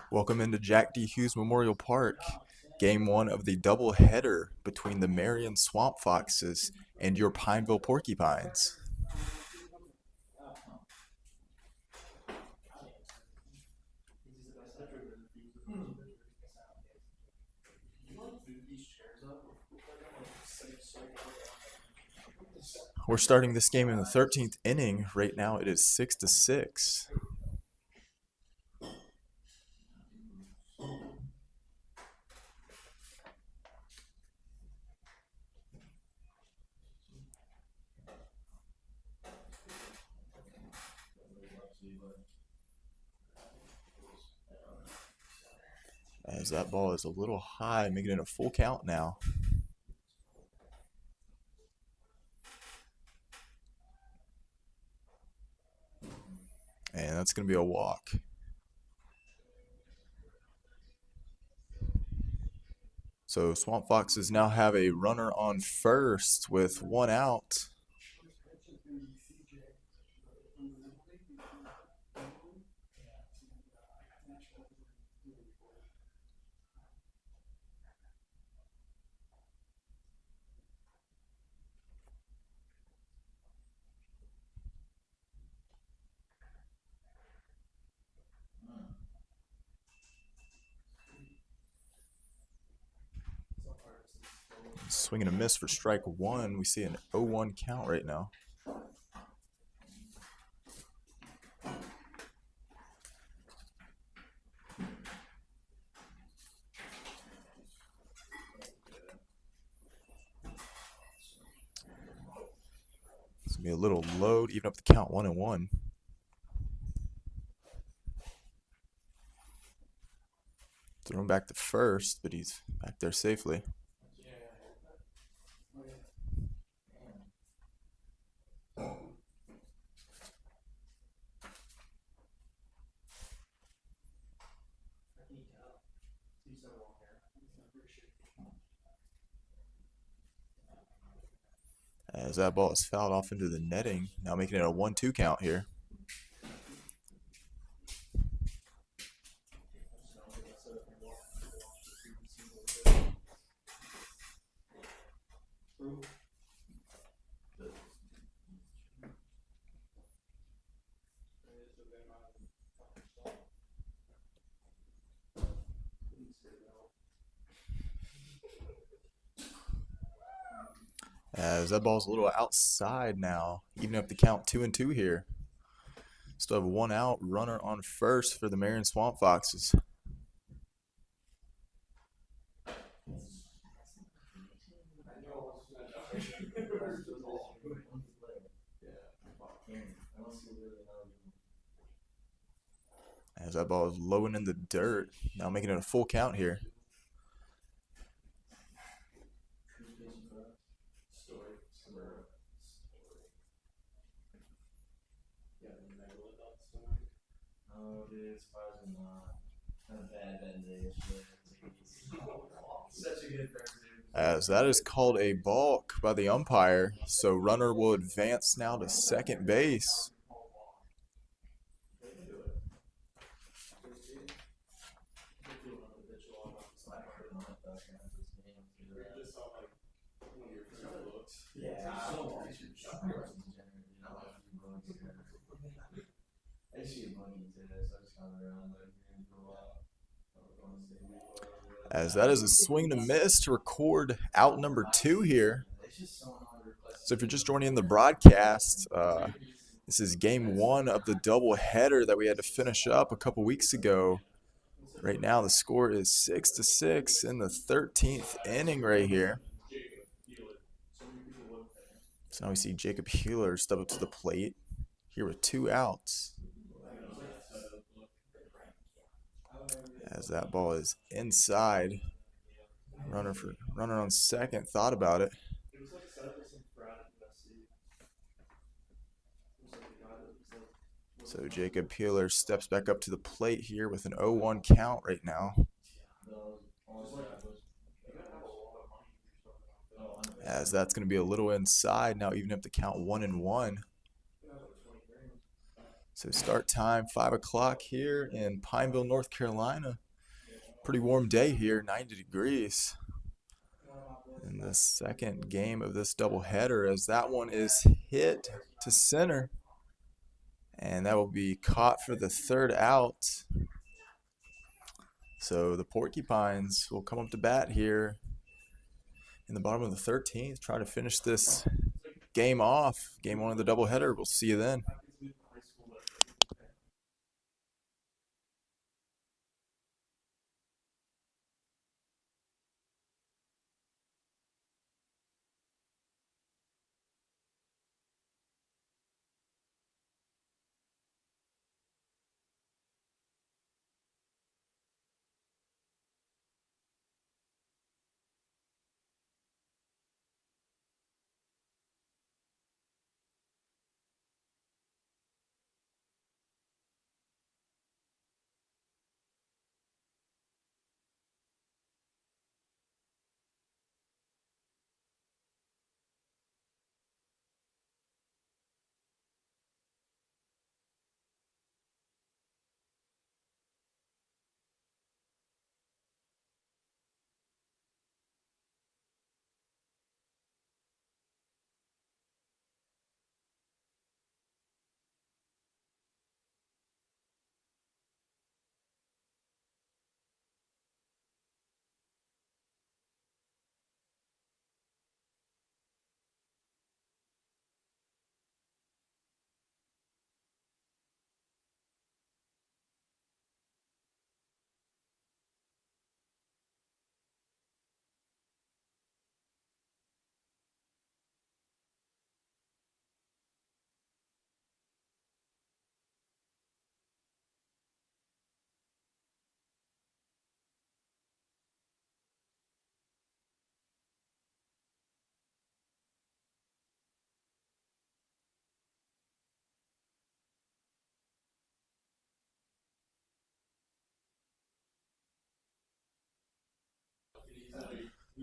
Welcome into Jack D. Hughes Memorial Park, game one of the doubleheader between the Marion Swamp Foxes and your Pineville Porcupines. We're starting this game in the 13th inning. Right now it is 6-6. As that ball is a little high, making it a full count now. And that's going to be a walk. So Swamp Foxes now have a runner on first with one out. Swing and a miss for strike one. We see an 0-1 count right now. It's going to be a little low to even up the count 1-1. Thrown back to first, but he's back there safely. As that ball is fouled off into the netting, now making it a 1-2 count here. As that ball's a little outside now, even up the count 2-2 here. Still have one out, runner on first for the Marion Swamp Foxes. As that ball is low and in the dirt, now making it a full count here. As that is called a balk by the umpire, so runner will advance now to second base. As that is a swing and a miss to record out number 2 here. So if you're just joining in the broadcast, this is game one of the doubleheader that we had to finish up a couple weeks ago. Right now the score is 6-6 in the 13th inning right here. So now we see Jacob Healer step up to the plate here with 2 outs. As that ball is inside. Runner on second thought about it. So Jacob Peeler steps back up to the plate here with an 0-1 count right now. As that's going to be a little inside now, even up the count 1-1. So start time 5 o'clock here in Pineville, North Carolina. Pretty warm day here, 90 degrees. In the second game of this doubleheader, as that one is hit to center, and that will be caught for the third out. So the Porcupines will come up to bat here in the bottom of the 13th, try to finish this game off. Game one of the doubleheader. We'll see you then.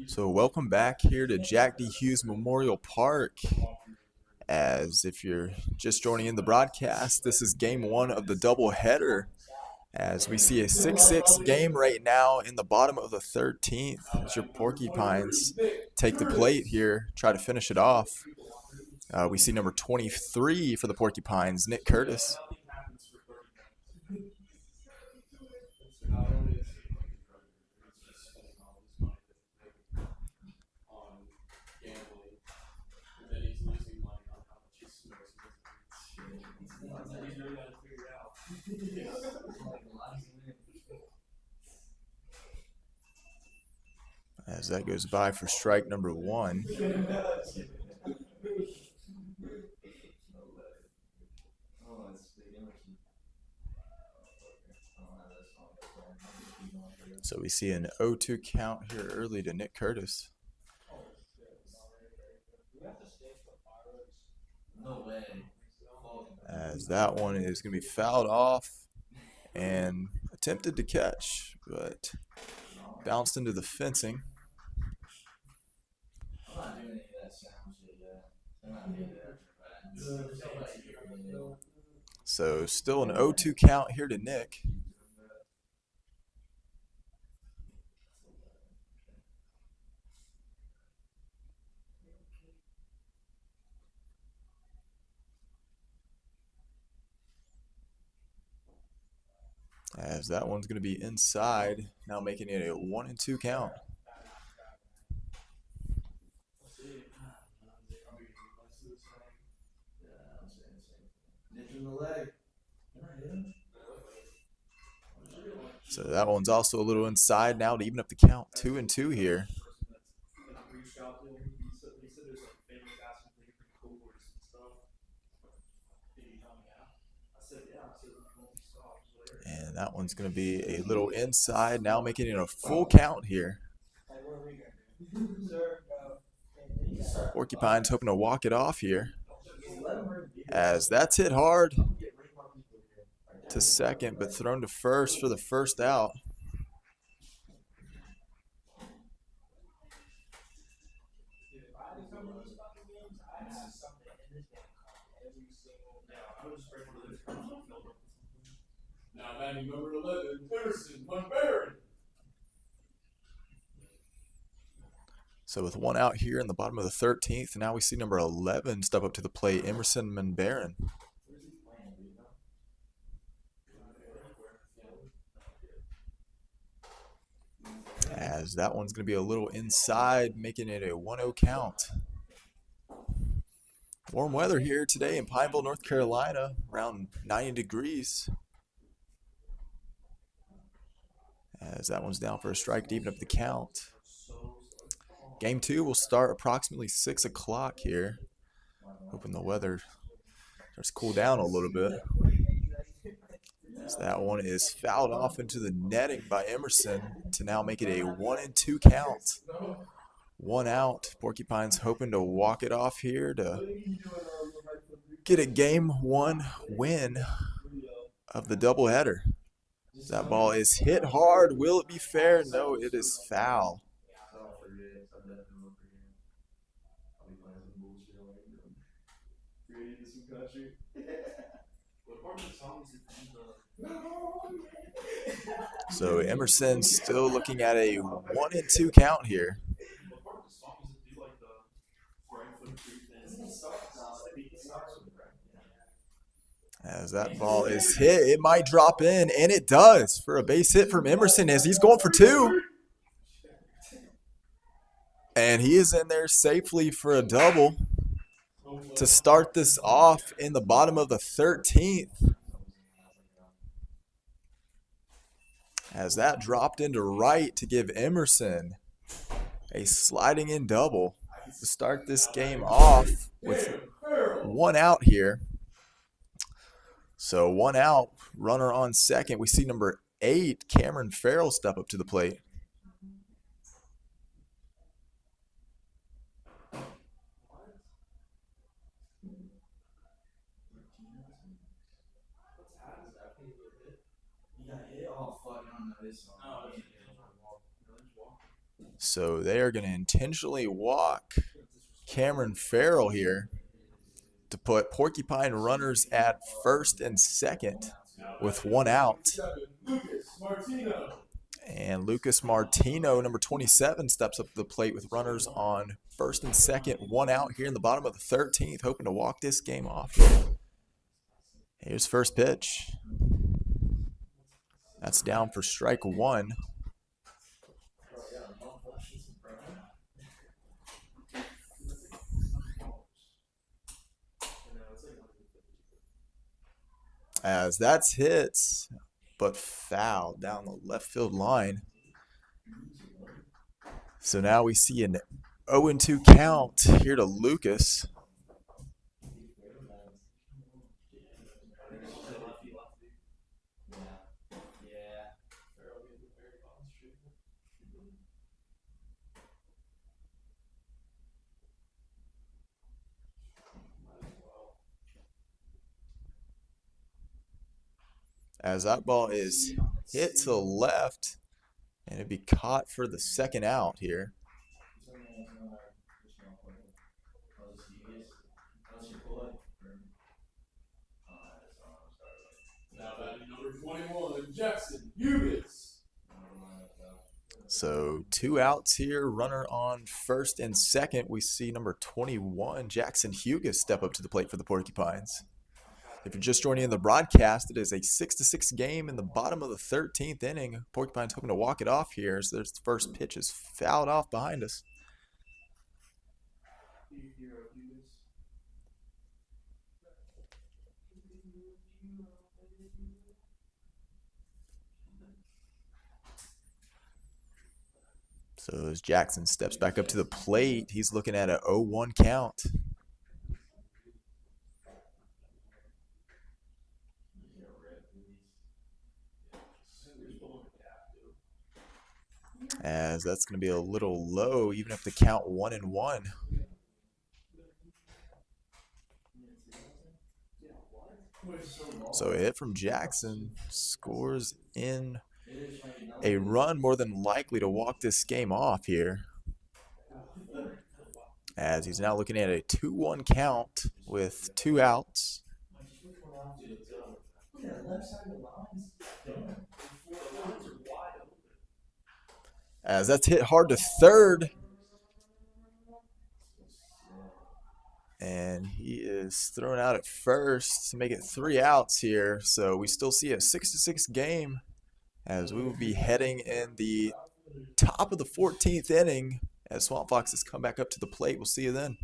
So welcome back here to Jack D. Hughes Memorial Park. As if you're just joining in the broadcast, this is game one of the doubleheader. As we see a 6-6 game right now in the bottom of the 13th. As your Porcupines take the plate here, try to finish it off. We see number 23 for the Porcupines, Nick Curtis. As that goes by for strike number one. So we see an 0-2 count here early to Nick Curtis. As that one is going to be fouled off and attempted to catch, but bounced into the fencing. So still an 0-2 count here to Nick. As that one's going to be inside, now making it a 1-2 count. So that one's also a little inside now to even up the count. 2-2 here. And that one's going to be a little inside, now making it a full count here. Porcupines hoping to walk it off here. As that's hit hard to second, but thrown to first for the first out. So with one out here in the bottom of the 13th, now we see number 11 step up to the plate, Emerson Manbaron. As that one's going to be a little inside, making it a 1-0 count. Warm weather here today in Pineville, North Carolina, around 90 degrees. As that one's down for a strike to even up the count. Game 2 will start approximately 6 o'clock here. Hoping the weather starts to cool down a little bit. As that one is fouled off into the netting by Emerson to now make it a 1-2 count. One out. Porcupines hoping to walk it off here to get a Game 1 win of the doubleheader. That ball is hit hard. Will it be fair? No, it is foul. So Emerson's still looking at a 1-2 count here. As that ball is hit, it might drop in, and it does for a base hit from Emerson as he's going for 2. And he is in there safely for a double to start this off in the bottom of the 13th. As that dropped into right to give Emerson a sliding in double to start this game off with one out here. So one out, runner on second. We see number 8, Cameron Farrell, step up to the plate. So they are going to intentionally walk Cameron Farrell here to put Porcupine runners at first and second with one out. And Lucas Martino, number 27, steps up to the plate with runners on first and second, one out here in the bottom of the 13th, hoping to walk this game off. Here's first pitch. That's down for strike 1. As that's hit, but foul down the left field line. So now we see an 0-2 count here to Lucas. As that ball is hit to the left, and it'd be caught for the second out here. So 2 outs here, runner on first and second. We see number 21, Jackson Hughes, step up to the plate for the Porcupines. If you're just joining in the broadcast, it is a 6-6 game in the bottom of the 13th inning. Porcupines hoping to walk it off here as their first pitch is fouled off behind us. So as Jackson steps back up to the plate, he's looking at an 0-1 count. As that's going to be a little low, even if the count 1-1. So a hit from Jackson scores in a run more than likely to walk this game off here. As he's now looking at a 2-1 count with 2 outs. As that's hit hard to third. And he is thrown out at first to make it 3 outs here. So we still see a 6-6 game as we will be heading in the top of the 14th inning as Swamp Foxes come back up to the plate. We'll see you then.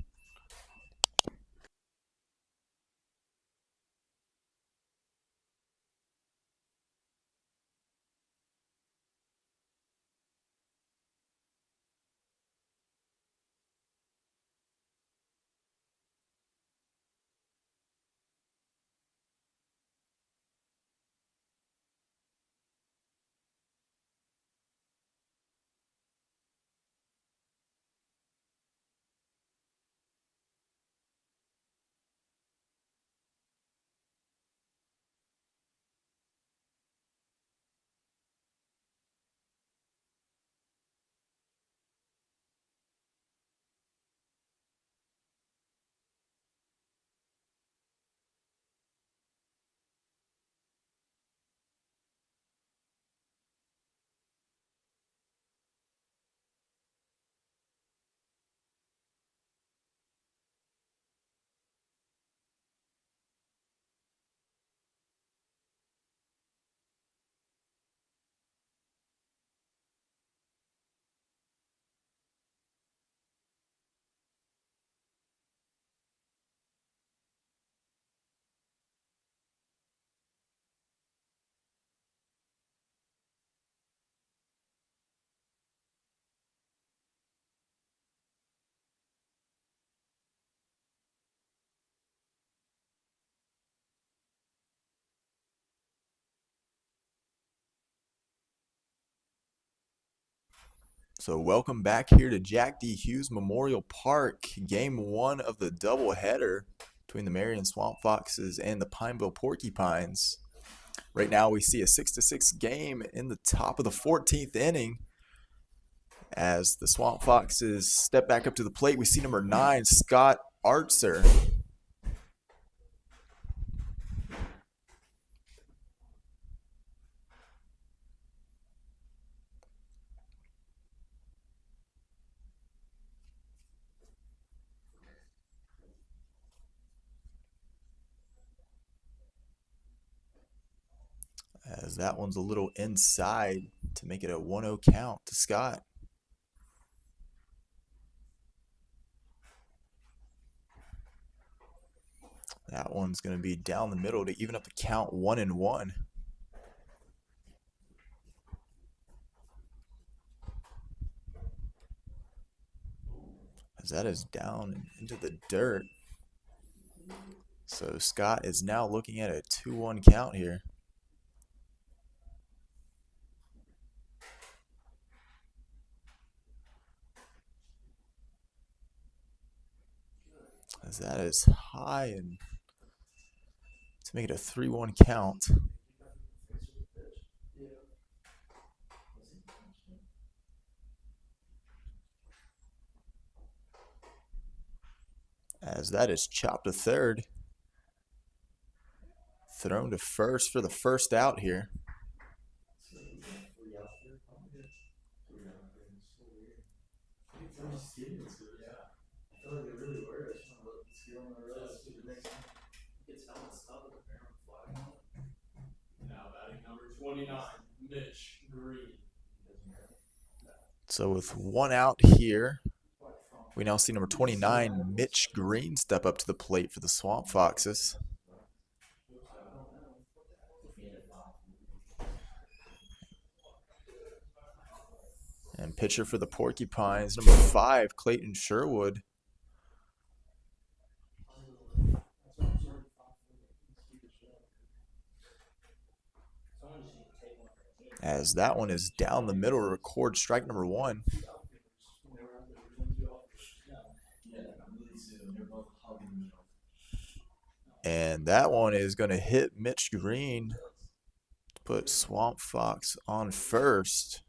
So welcome back here to Jack D. Hughes Memorial Park, game 1 of the doubleheader between the Marion Swamp Foxes and the Pineville Porcupines. Right now we see a 6-6 game in the top of the 14th inning as the Swamp Foxes step back up to the plate. We see number 9, Scott Artser. As that one's a little inside to make it a 1-0 count to Scott. That one's going to be down the middle to even up the count 1-1. As that is down into the dirt. So Scott is now looking at a 2-1 count here. As that is high and to make it a 3-1 count. As that is chopped to third. Thrown to first for the first out here. So with 1 out here, we now see number 29, Mitch Green, step up to the plate for the Swamp Foxes. And pitcher for the Porcupines, number 5, Clayton Sherwood. As that one is down the middle to record strike number 1. And that one is going to hit Mitch Green to put Swamp Fox on first.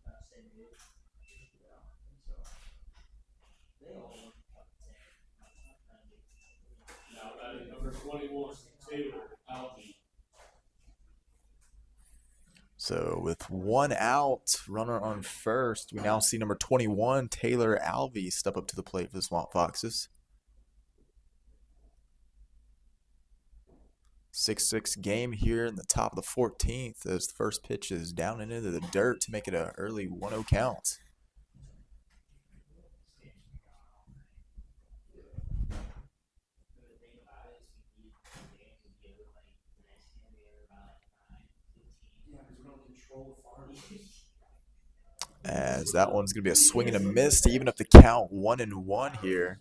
So with one out, runner on first, we now see number 21, Taylor Alvey, step up to the plate for the Swamp Foxes. 6-6 game here in the top of the 14th as the first pitch is down and into the dirt to make it an early 1-0 count. As that one's going to be a swing and a miss to even up the count 1-1 here.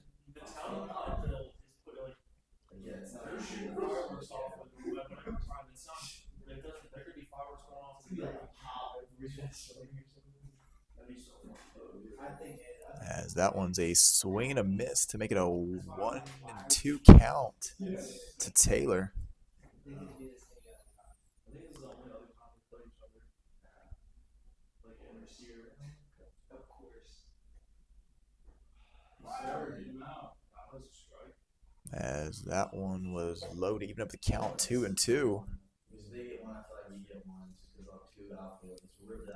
As that one's a swing and a miss to make it a 1-2 count to Taylor. As that one was low to even up the count 2-2.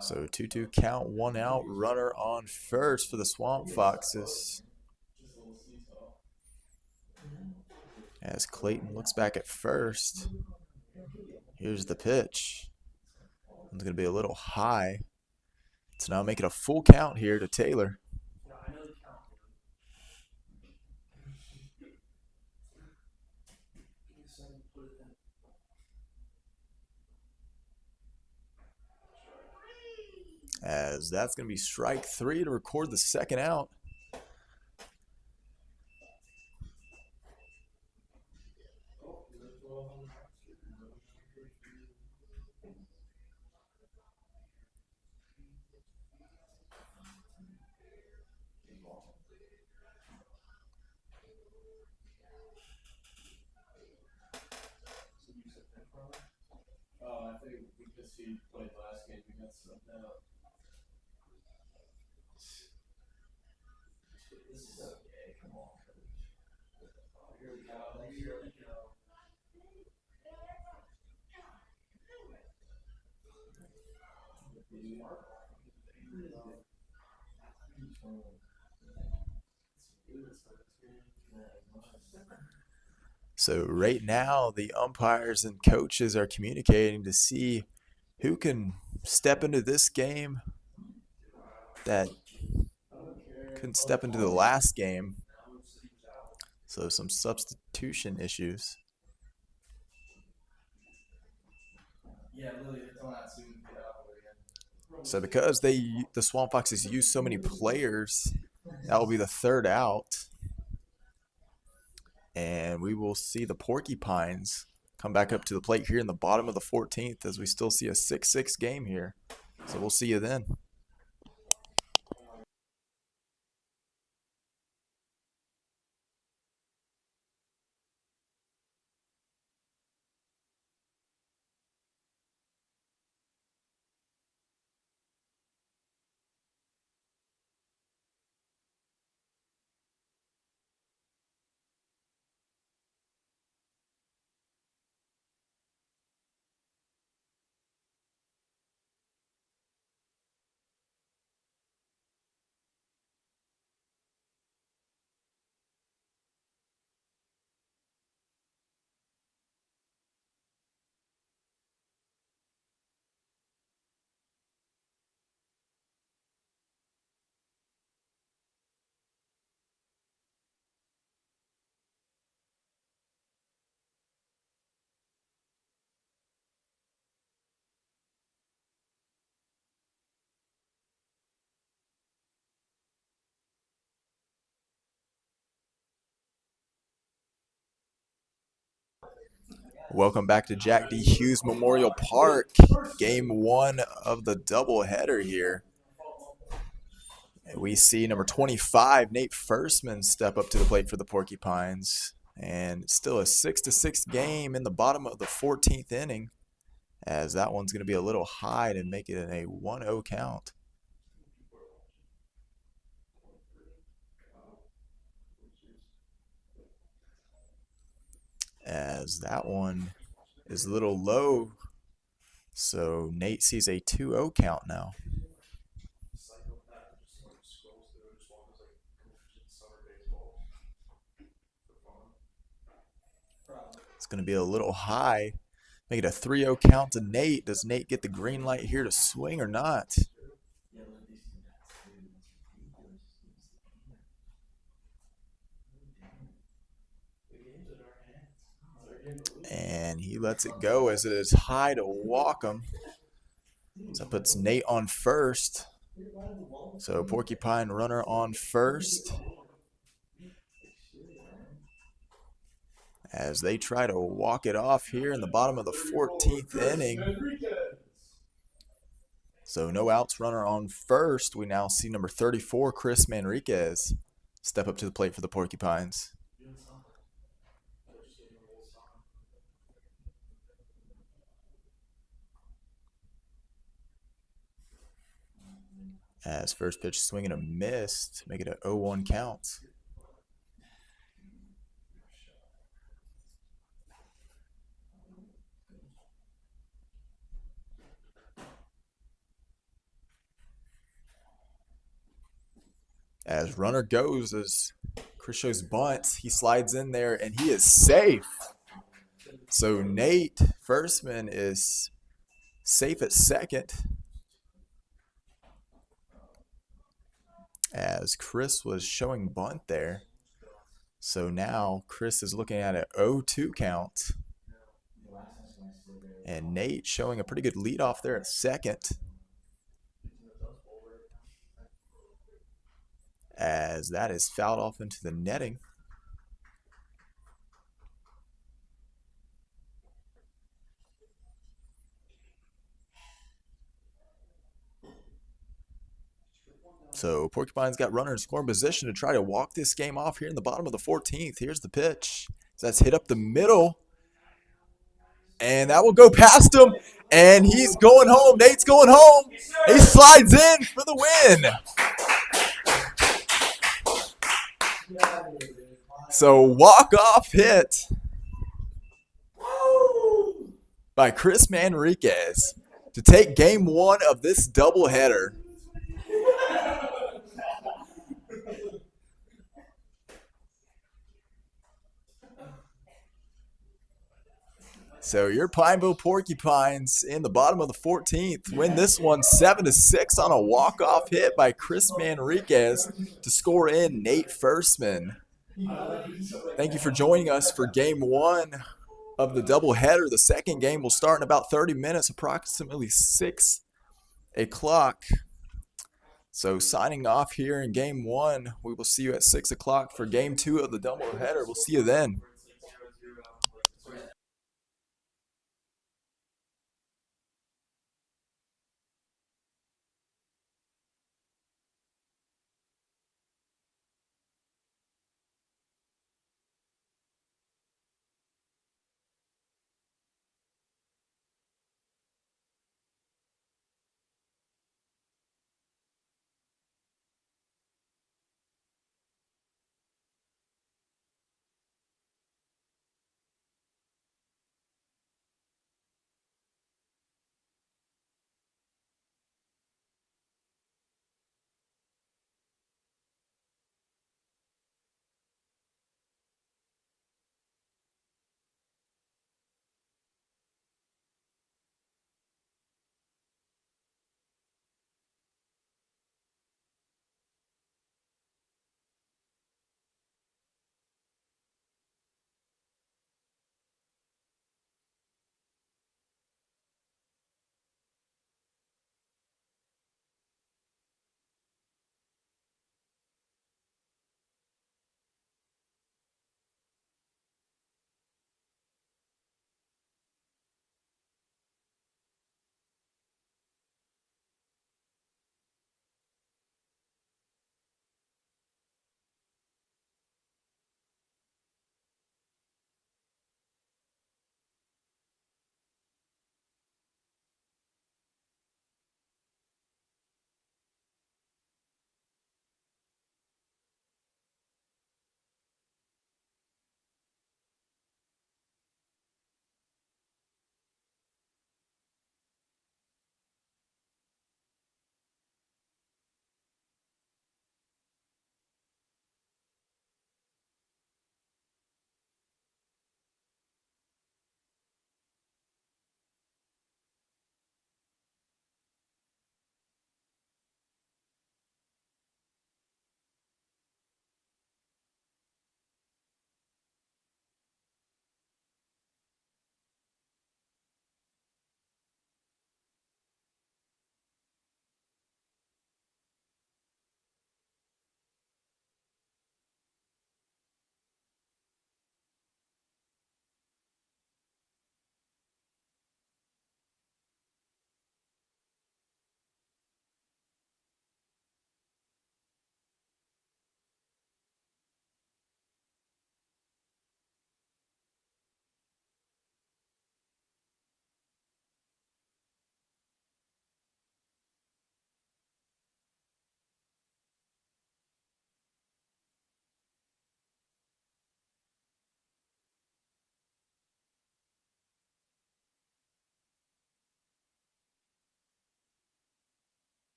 So 2-2 count, one out, runner on first for the Swamp Foxes. As Clayton looks back at first, here's the pitch. It's going to be a little high. So now make it a full count here to Taylor. As that's going to be strike three to record the second out. I think because he played last game against them now. This is okay, come on. Here we go, here we go. So right now, the umpires and coaches are communicating to see who can step into this game that couldn't step into the last game. So some substitution issues. So because the Swamp Foxes use so many players, that will be the third out. And we will see the Porcupines come back up to the plate here in the bottom of the 14th as we still see a 6-6 game here. So we'll see you then. Welcome back to Jack D. Hughes Memorial Park. Game one of the doubleheader here. We see number 25, Nate Firstman, step up to the plate for the Porcupines. And it's still a 6-6 game in the bottom of the 14th inning, as that one's going to be a little high to make it a 1-0 count. As that one is a little low So Nate sees a 2-0 count now. Psychopath who just like scrolls through and just watches like coaches in summer baseball for fun. It's going to be a little high. Make it a 3-0 count to Nate. Does Nate get the green light here to swing or not? Yeah, look at these two guys, dude. That's ridiculous. The game's in our hands. It's our game to lose. And he lets it go as it is high to walk him. So that puts Nate on first. So Porcupine runner on first as they try to walk it off here in the bottom of the 14th inning. So no outs, runner on first. We now see number 34, Chris Manriquez, step up to the plate for the Porcupines. As first pitch swinging a miss to make it a 0-1 count. As runner goes, as Chris shows bunt, he slides in there and he is safe. So Nate, firstman, is safe at second. As Chris was showing bunt there. So now Chris is looking at an 0-2 count. And Nate showing a pretty good leadoff there at second. As that is fouled off into the netting. So Porcupines got runner in scoring position to try to walk this game off here in the bottom of the 14th. Here's the pitch. So that's hit up the middle. And that will go past him. And he's going home. Nate's going home. He slides in for the win. So walk-off hit by Chris Manriquez to take game one of this doubleheader. So your Pineville Porcupines in the bottom of the 14th win this one 7-6 on a walk-off hit by Chris Manriquez to score in Nate Firstman. Thank you for joining us for game one of the doubleheader. The second game will start in about 30 minutes, approximately 6 o'clock. So signing off here in game one, we will see you at 6 o'clock for game two of the doubleheader. We'll see you then.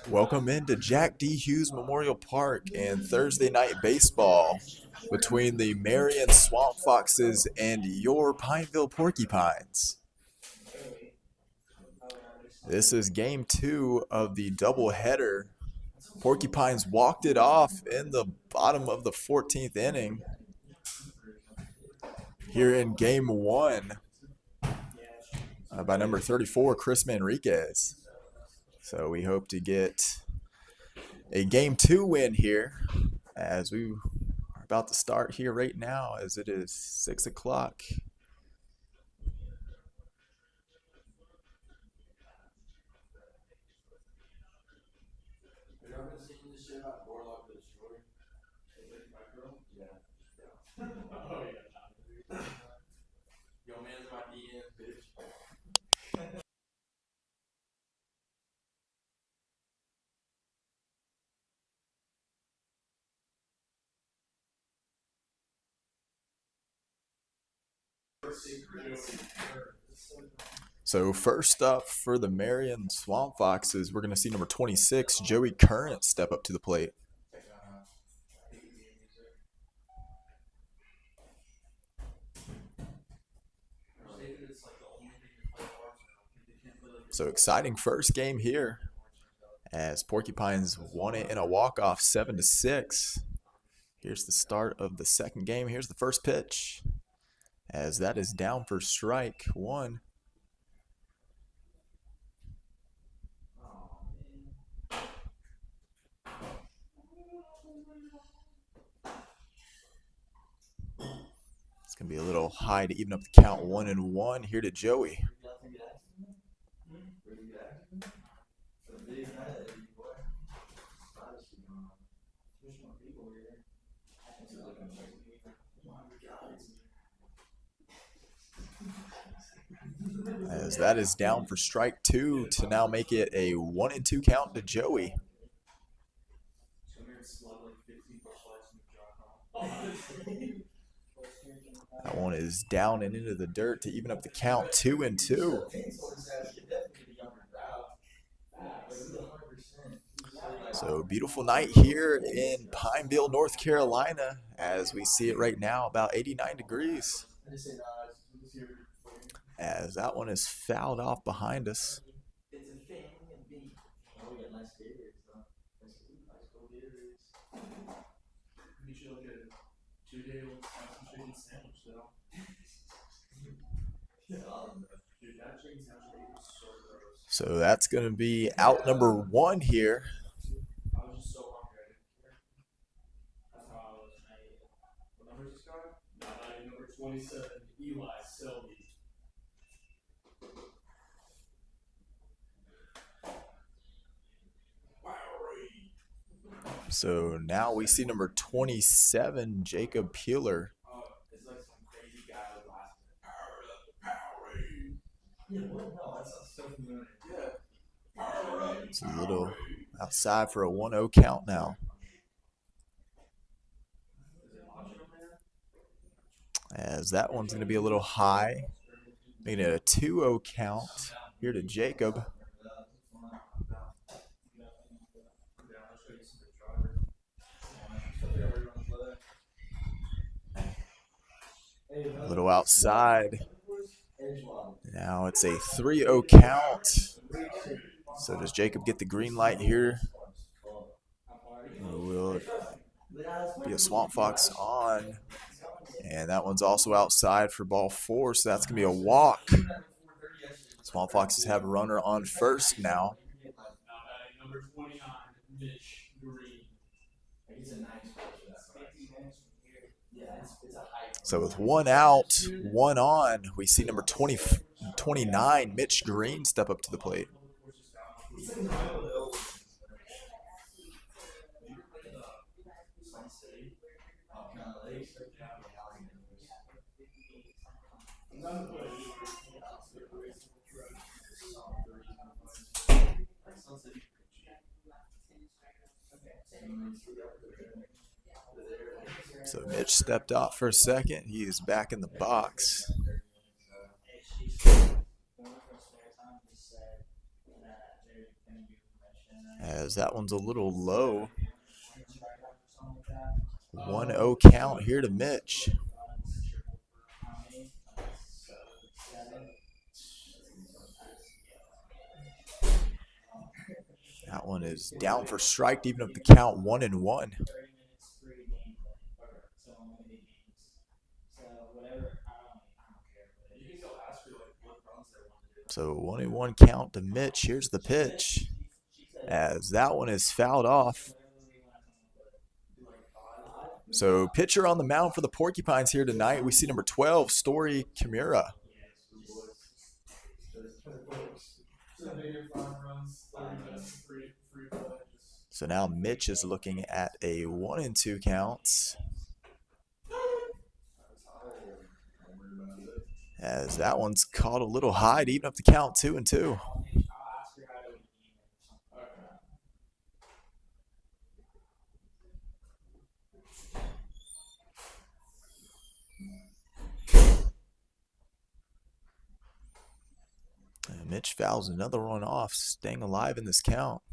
Welcome into Jack D. Hughes Memorial Park and Thursday night baseball between the Marion Swamp Foxes and your Pineville Porcupines. This is game 2 of the doubleheader. Porcupines walked it off in the bottom of the 14th inning here in game 1 by number 34, Chris Manriquez. So we hope to get a game 2 win here as we are about to start here right now as it is 6 o'clock. So first up for the Marion Swamp Foxes, we're going to see number 26, Joey Current, step up to the plate. So exciting first game here as Porcupines won it in a walk-off 7-6. Here's the start of the second game. Here's the first pitch as that is down for strike 1. It's going to be a little high to even up the count. 1-1 here to Joey. As that is down for strike 2 to now make it a 1-2 count to Joey. That one is down and into the dirt to even up the count. 2-2. So beautiful night here in Pineville, North Carolina, as we see it right now, about 89 degrees. As that one is fouled off behind us. So that's going to be out number 1 here. So now we see number 27, Jacob Peeler. It's a little outside for a 1-0 count now. As that one's going to be a little high, making it a 2-0 count here to Jacob. A little outside. Now it's a 3-0 count. So does Jacob get the green light here? Or will it be a Swamp Fox on? And that one's also outside for ball 4, so that's going to be a walk. Swamp Foxes have a runner on first now. So with 1 out, 1 on, we see number 29, Mitch Green, step up to the plate. So Mitch stepped off for a second. He is back in the box. as that one's a little low. 1-0 count here to Mitch. That one is down for strike to even up the count 1-1. So 1-1 count to Mitch. Here's the pitch, as that one is fouled off. So pitcher on the mound for the Porcupines here tonight. We see number 12, Story Kimura. So now Mitch is looking at a 1-2 count, as that one's caught a little high to even up the count 2-2. And Mitch fouls another one off, staying alive in this count.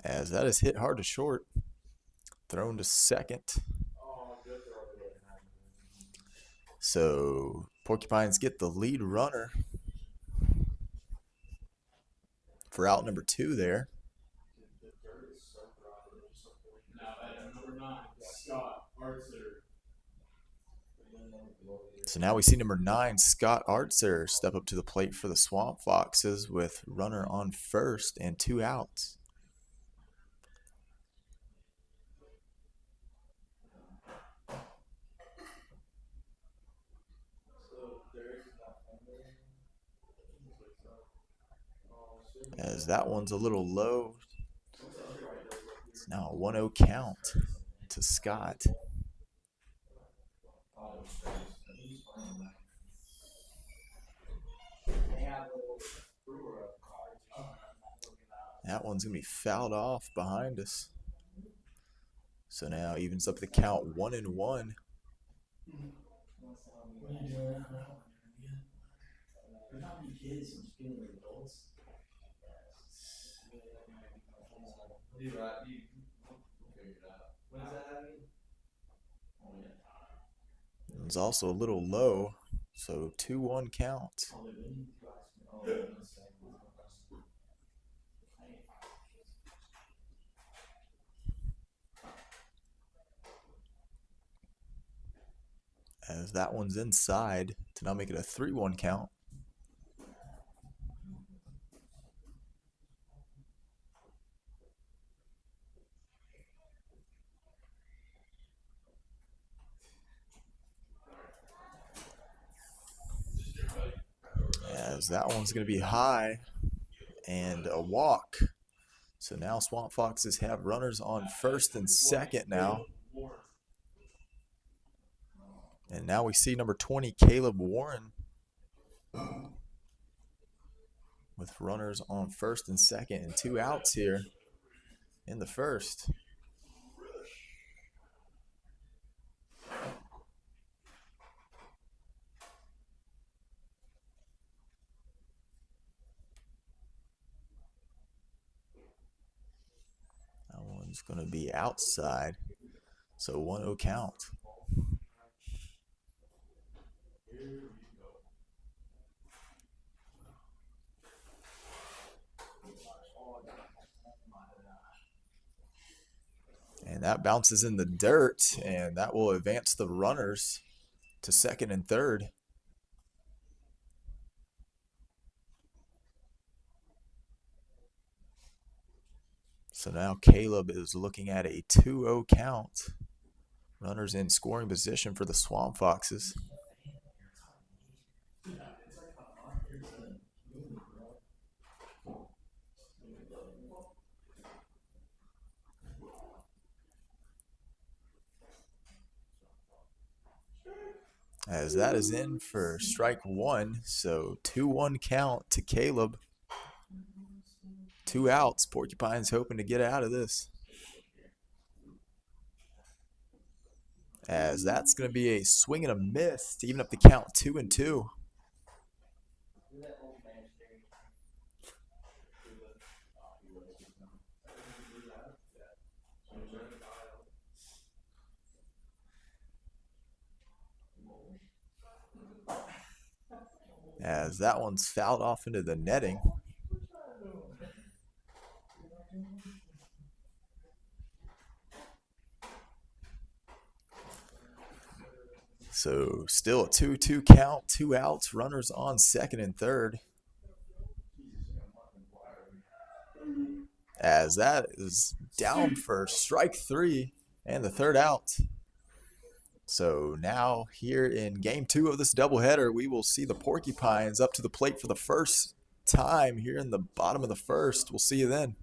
As that is hit hard to short, thrown to second. So Porcupines get the lead runner for out number 2 there. So now we see number 9, Scott Artzer, step up to the plate for the Swamp Foxes with runner on first and 2 outs. As that one's a little low. It's now a 1-0 count to Scott. That one's going to be fouled off behind us. So now evens up the count 1-1. It's also a little low, so 2-1 count. As that one's inside to now make it a 3-1 count. As that one's going to be high and a walk. So now Swamp Foxes have runners on first and second now. And now we see number 20, Caleb Warren, with runners on first and second and 2 outs here in the first. That one's going to be outside, so 1-0 count. And that bounces in the dirt, and that will advance the runners to second and third. So now Caleb is looking at a 2-0 count. Runners in scoring position for the Swamp Foxes. As that is in for strike 1, so 2-1 count to Caleb. 2 outs. Porcupines hoping to get out of this. As that's going to be a swing and a miss to even up the count 2-2. As that one's fouled off into the netting. So still a 2-2 count, 2 outs, runners on second and third. As that is down for strike 3 and the third out. So now here in game 2 of this doubleheader, we will see the Porcupines up to the plate for the first time here in the bottom of the first. We'll see you then.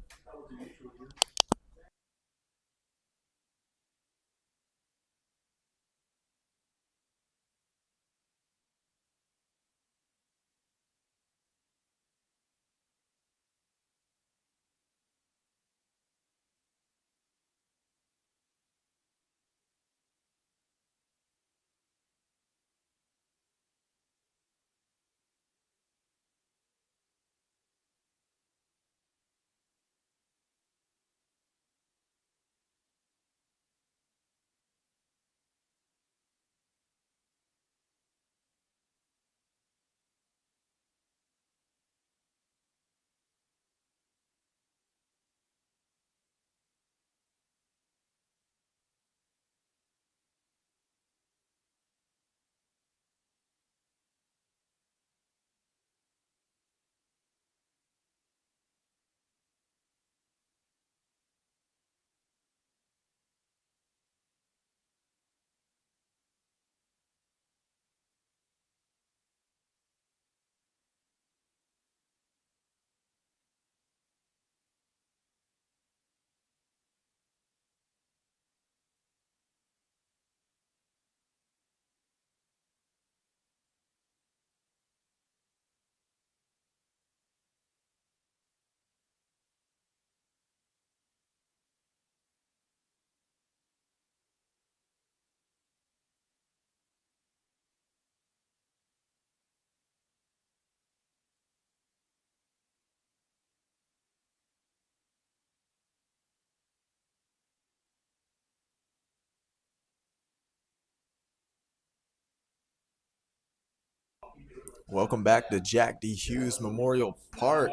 Welcome back to Jack D. Hughes Memorial Park,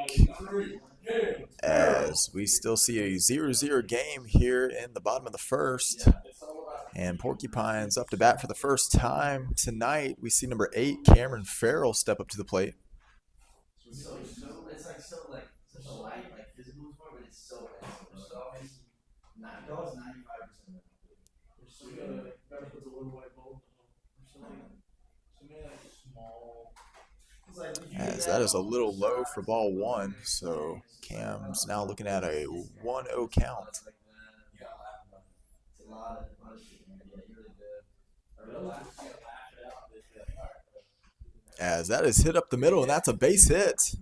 as we still see a 0-0 game here in the bottom of the first. And Porcupines up to bat for the first time tonight. We see number 8, Cameron Farrell, step up to the plate. It's like such a light, like physical sport, but it's so it's 95%. So you gotta put the little white bulb. Like small. As that is a little low for ball 1, so Cam's now looking at a 1-0 count. It's a lot of shit, man. Yeah, you're really good. As that is hit up the middle, and that's a base hit.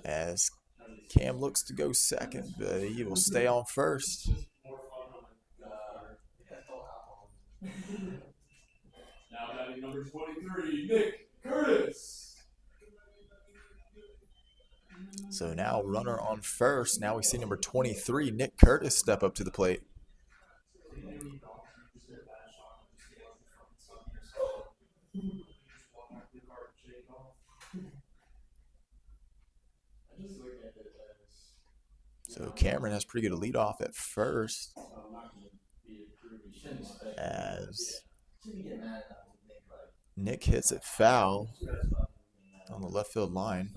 As Cam looks to go second, but he will stay on first. Now batting number 23, Nick Curtis. So now runner on first. Now we see number 23, Nick Curtis, step up to the plate. So Cameron has pretty good a lead off at first, as Nick hits it foul on the left field line.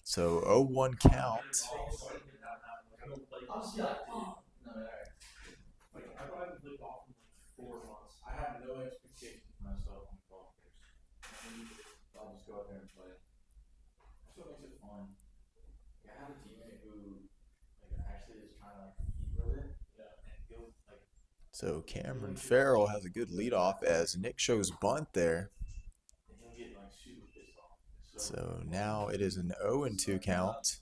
So 0-1 count. I haven't played golf in like 4 months. I have no expectations for myself on the golf course. I'll just go out there and play. That's what makes it fun. Like, I have a teammate who actually is trying to compete with it. Yeah. And he'll So Cameron Farrell has a good leadoff as Nick shows bunt there. So now it is an 0-2 count.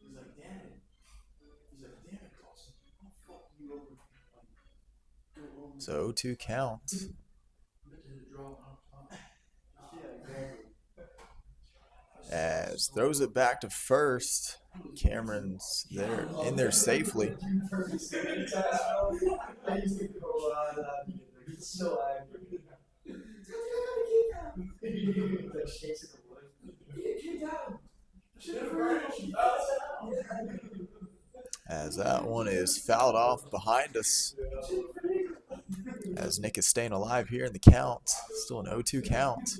He's like, damn it. He's like, damn it, Carlson. I'll fuck you over. So 0-2 count. As throws it back to first. Cameron's there in there safely. As that one is fouled off behind us. As Nick is staying alive here in the count. Still an 0-2 count.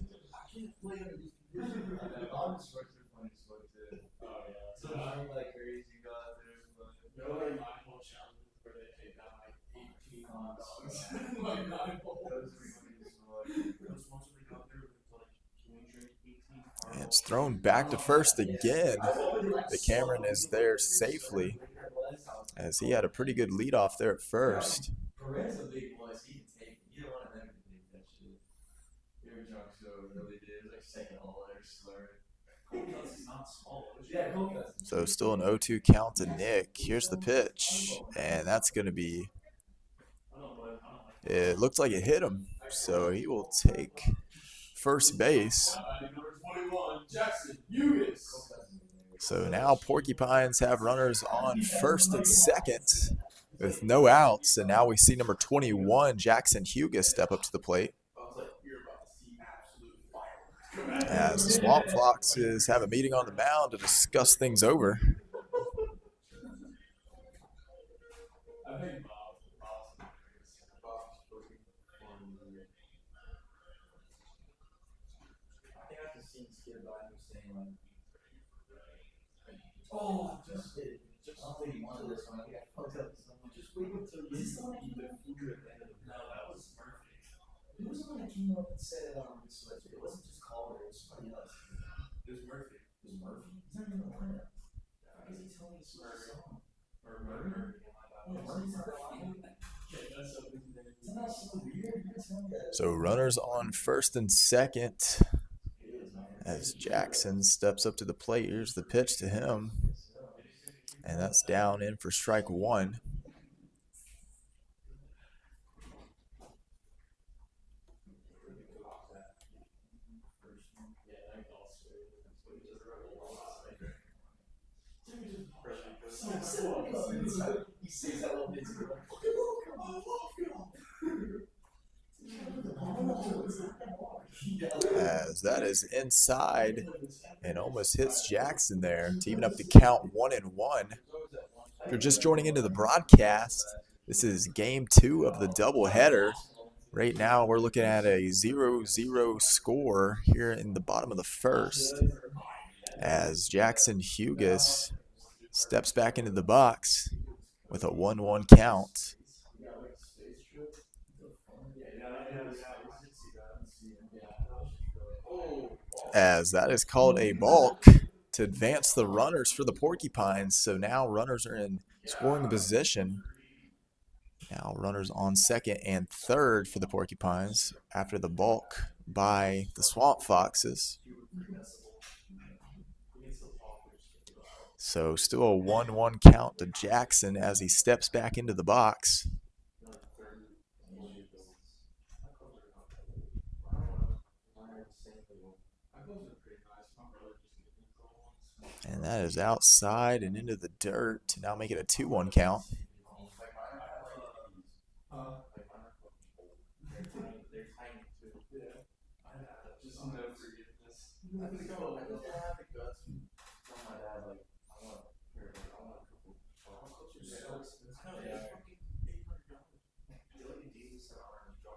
And it's thrown back to first again. The Cameron is there safely, as he had a pretty good leadoff there at first. Perez a big voice. He can take it. Either one of them can take that shit. They were drunk, so it really did. It was like second hole there, slurred. It's not small. Yeah, so still an 0-2 count to Nick. Here's the pitch, and that's going to be. It looks like it hit him, so he will take first base. So now Porcupines have runners on first and second with no outs, and now we see number 21, Jackson Hugas, step up to the plate. As the Swamp Foxes have a meeting on the mound to discuss things over. Oh, just did. Just I don't think he wanted this one. I think I fucked up someone. Just wait until you see the food at the end of the. No, that was Murphy. Who was the one that came up and said it on the switch? It wasn't just Calder, it was somebody else. It was Murphy. It was Murphy? He's not even in the lineup. How is he telling me to switch a song? Or Murphy? Yeah, Murphy's not in the lineup. Isn't that so weird? You can tell me that. So runners on first and second. As Jackson steps up to the plate, here's the pitch to him. And that's down in for strike one. As that is inside and almost hits Jackson there to even up the count 1-1. If you're just joining into the broadcast, this is game 2 of the doubleheader. Right now we're looking at a 0-0 score here in the bottom of the first, as Jackson Hugas steps back into the box with a 1-1 count. As that is called a balk to advance the runners for the Porcupines. So now runners are in scoring position. Now runners on second and third for the Porcupines after the balk by the Swamp Foxes. So still a 1-1 count to Jackson as he steps back into the box. And that is outside and into the dirt to now make it a 2-1 count.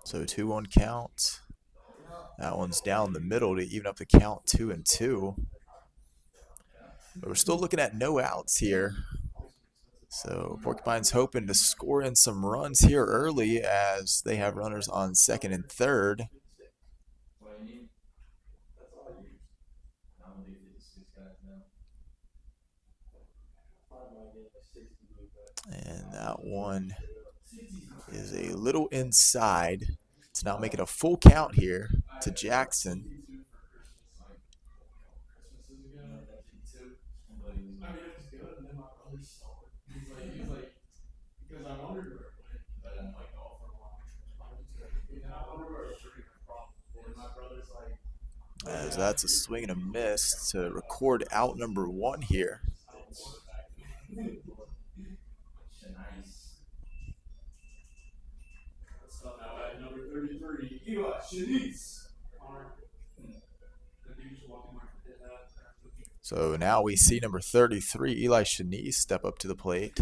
So 2-1 count. That one's down the middle to even up the count 2-2. But we're still looking at no outs here. So Porcupines hoping to score in some runs here early as they have runners on second and third. And that one is a little inside to now make it a full count here to Jackson. I mean, it was good, and then my brother stole it. He's like, because I wondered where it went, but I'm like, oh, for a while. And then I wondered where it was freaking from. And my brother's like, As that's a swing and a miss to record out number 1 here. So now at number 33, Eli Shanice. So now we see number 33, Eli Shanice, step up to the plate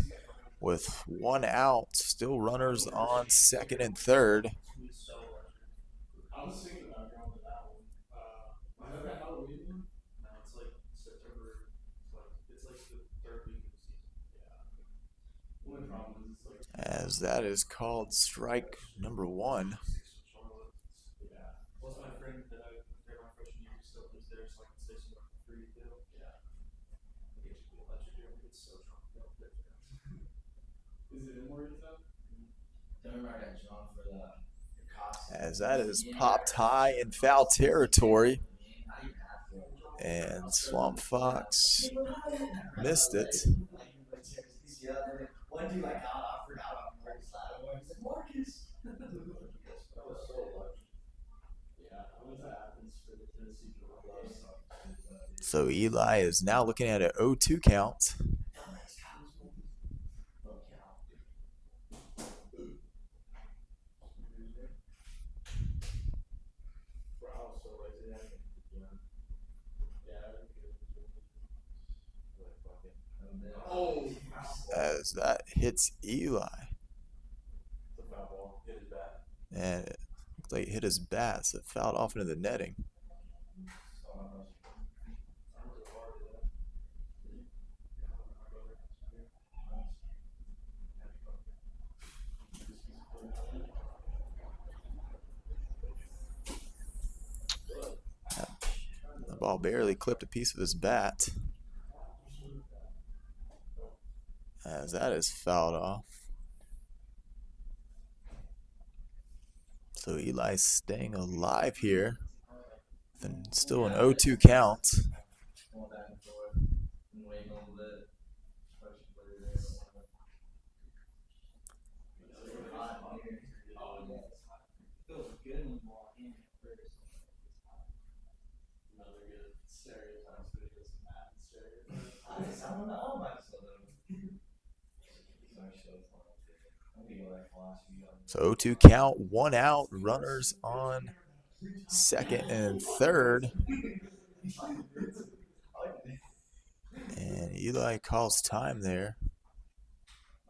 with 1 out. Still runners on second and third. I was thinking about going to that one. Is that the Halloween one? No, it's like September. It's like the third week of the season. Yeah. Only problem is it's like. As that is called strike number 1. Yeah. Plus my friend that I there my freshman year still lives there, so I can stay somewhere for free too. Yeah. I get you let you do it. It's so drunk. Is it in Morgantown? Don't remember that John for the cost. As that is popped high in foul territory. And Swamp Fox missed it. One dude like I forgot about Marcus Lattimore. He's like, Marcus. That was so lucky. Yeah, I went to Athens for the Tennessee Girls. So Eli is now looking at an 0-2 count. Oh, As that hits Eli. the foul ball hit his bat. And it looked like it hit his bat, so it fouled off into the netting. The ball barely clipped a piece of his bat. As that is fouled off. So Eli's staying alive here. Then still an 0-2 count. Going back and forth and waiting a little bit. Feels good when you walk in first. Another good stereotypes videos of Matt and stereotypes. I don't know myself though. I'm gonna go back to last week. So 0-2 count, 1 out, runners on second and third. And Eli calls time there.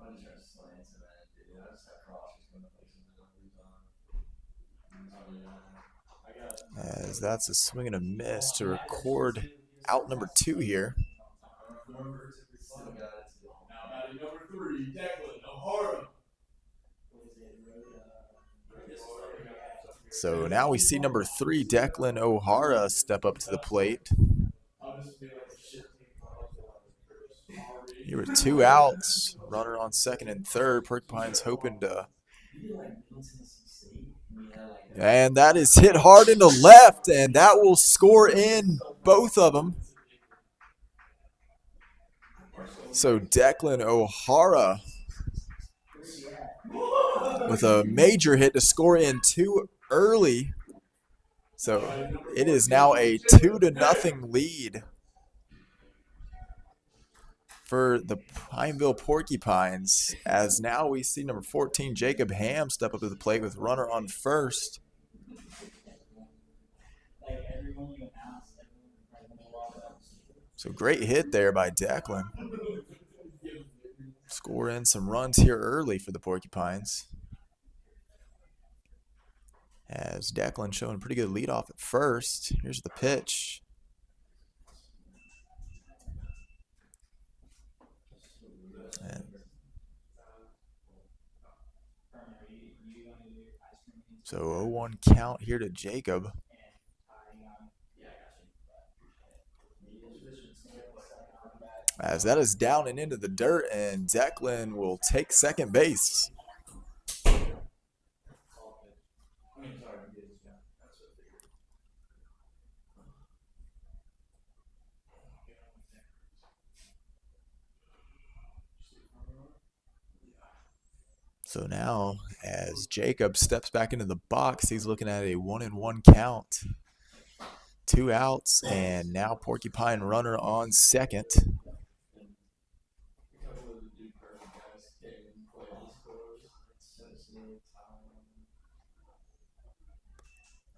I'm just trying to slant to that, dude. I just got cross. Gonna play some As that's a swing and a miss to record out number 2 here. Still got it. Now batting number 3, Declan O'Hara. So now we see number 3, Declan O'Hara, step up to the plate. I'll just be like a shit team. Here were 2 outs, runner on second and third. Porcupines hoping to. And that is hit hard into left, and that will score in both of them. So Declan O'Hara with a major hit to score in 2 early. So it is now a 2-0 lead for the Pineville Porcupines, as now we see number 14, Jacob Ham, step up to the plate with runner on first. So great hit there by Declan. Score in some runs here early for the Porcupines, as Declan showing pretty good leadoff at first. Here's the pitch. And so 0-1 count here to Jacob. As that is down and into the dirt, and Declan will take second base. So now, as Jacob steps back into the box, he's looking at a 1-1 count. 2 outs, and now Porcupine runner on second.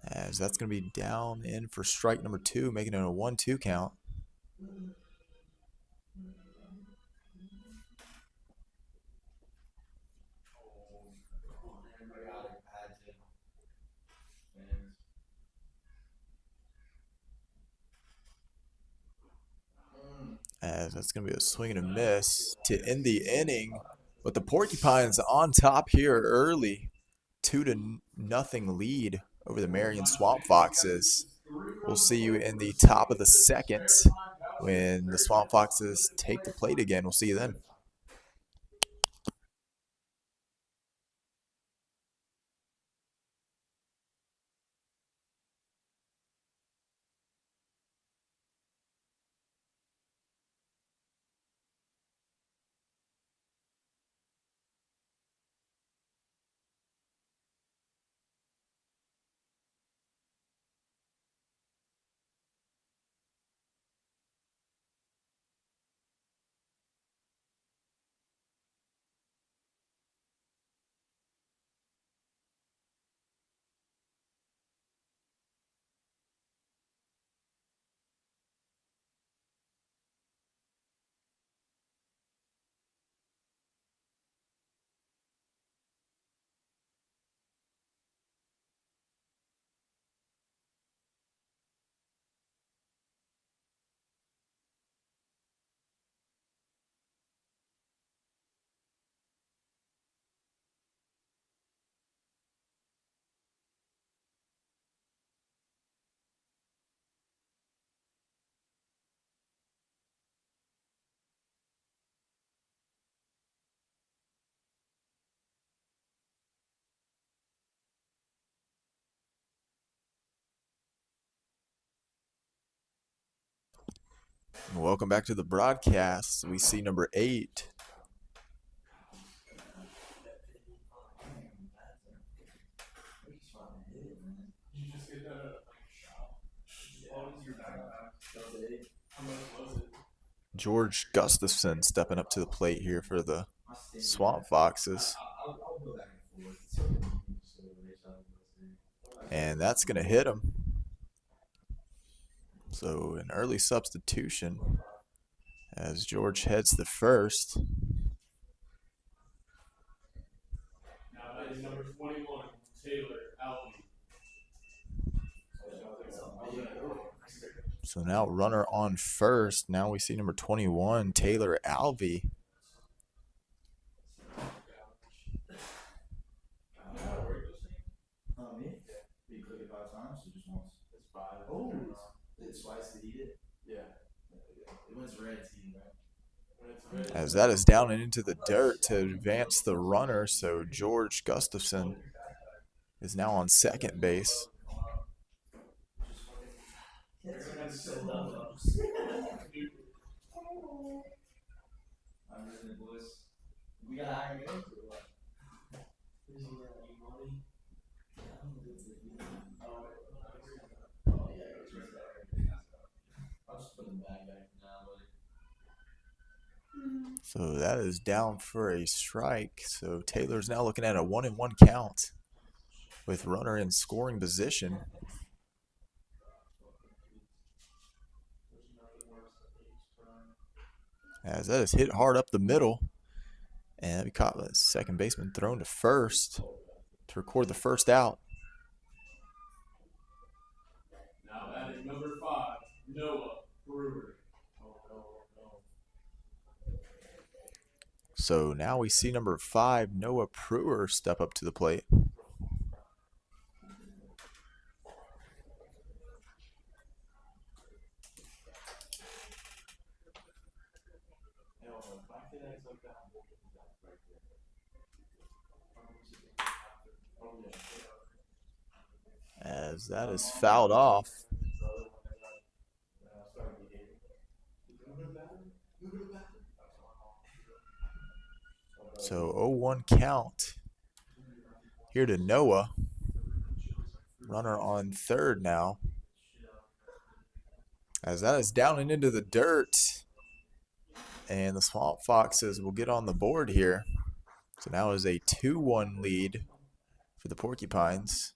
As that's going to be down in for strike number 2, making it a 1-2 count. As that's going to be a swing and a miss to end the inning. But the Porcupines on top here early. 2-0 lead over the Marion Swamp Foxes. We'll see you in the top of the second when the Swamp Foxes take the plate again. We'll see you then. Welcome back to the broadcast. We see number 8. Did you just get that at like a shop? What was your backpack? How much was it? George Gustafson stepping up to the plate here for the Swamp Foxes. And that's going to hit him. So an early substitution as George heads to first. Now that is number 21, Taylor Alvey. So now runner on first. Now we see number 21, Taylor Alvey. As that is down and into the dirt to advance the runner, so George Gustafson is now on second base. So that is down for a strike. So Taylor's now looking at a 1-1 count with runner in scoring position. As that is hit hard up the middle. And we caught the second baseman thrown to first to record the first out. Now that is number 5, Noah Brewer. So now we see number 5, Noah Brewer, step up to the plate. as that is fouled off. So 0-1 count here to Noah. Runner on third now. As that is down and into the dirt. And the Swamp Foxes will get on the board here. So now is a 2-1 lead for the Porcupines.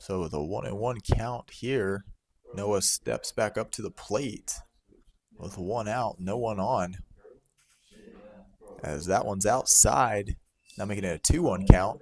So with a 1-1 count here, Noah steps back up to the plate with one out, no one on. As that one's outside, now making it a 2-1 count.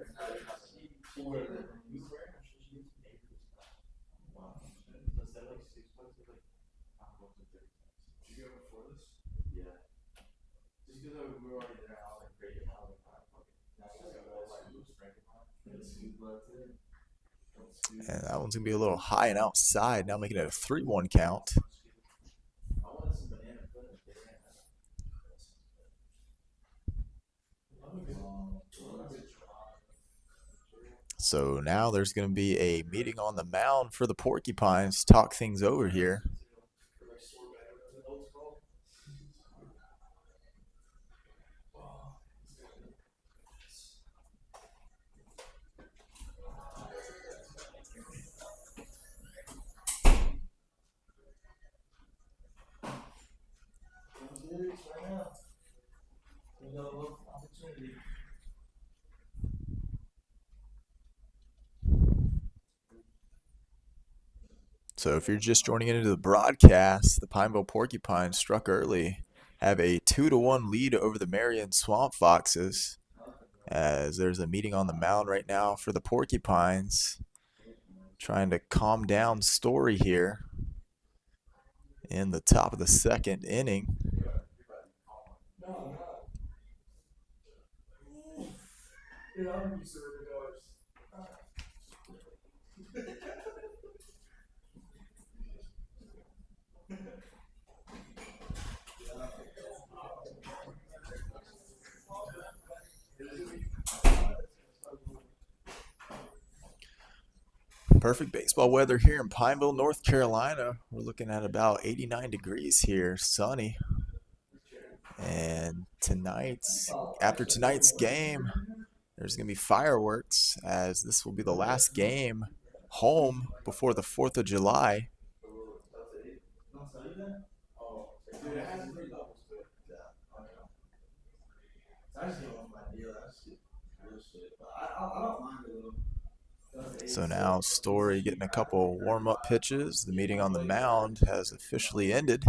And that one's going to be a little high and outside, now making it a 3-1 count. So now there's going to be a meeting on the mound for the Porcupines to talk things over here. So if you're just joining into the broadcast, the Pineville Porcupines struck early, have a 2-1 lead over the Marion Swamp Foxes, as there's a meeting on the mound right now for the Porcupines, trying to calm down Story here in the top of the second inning. Perfect baseball weather here in Pineville, North Carolina. We're looking at about 89 degrees here, sunny. And after tonight's game, there's going to be fireworks, as this will be the last game home before the 4th of July. So now Story getting a couple warm-up pitches. The meeting on the mound has officially ended,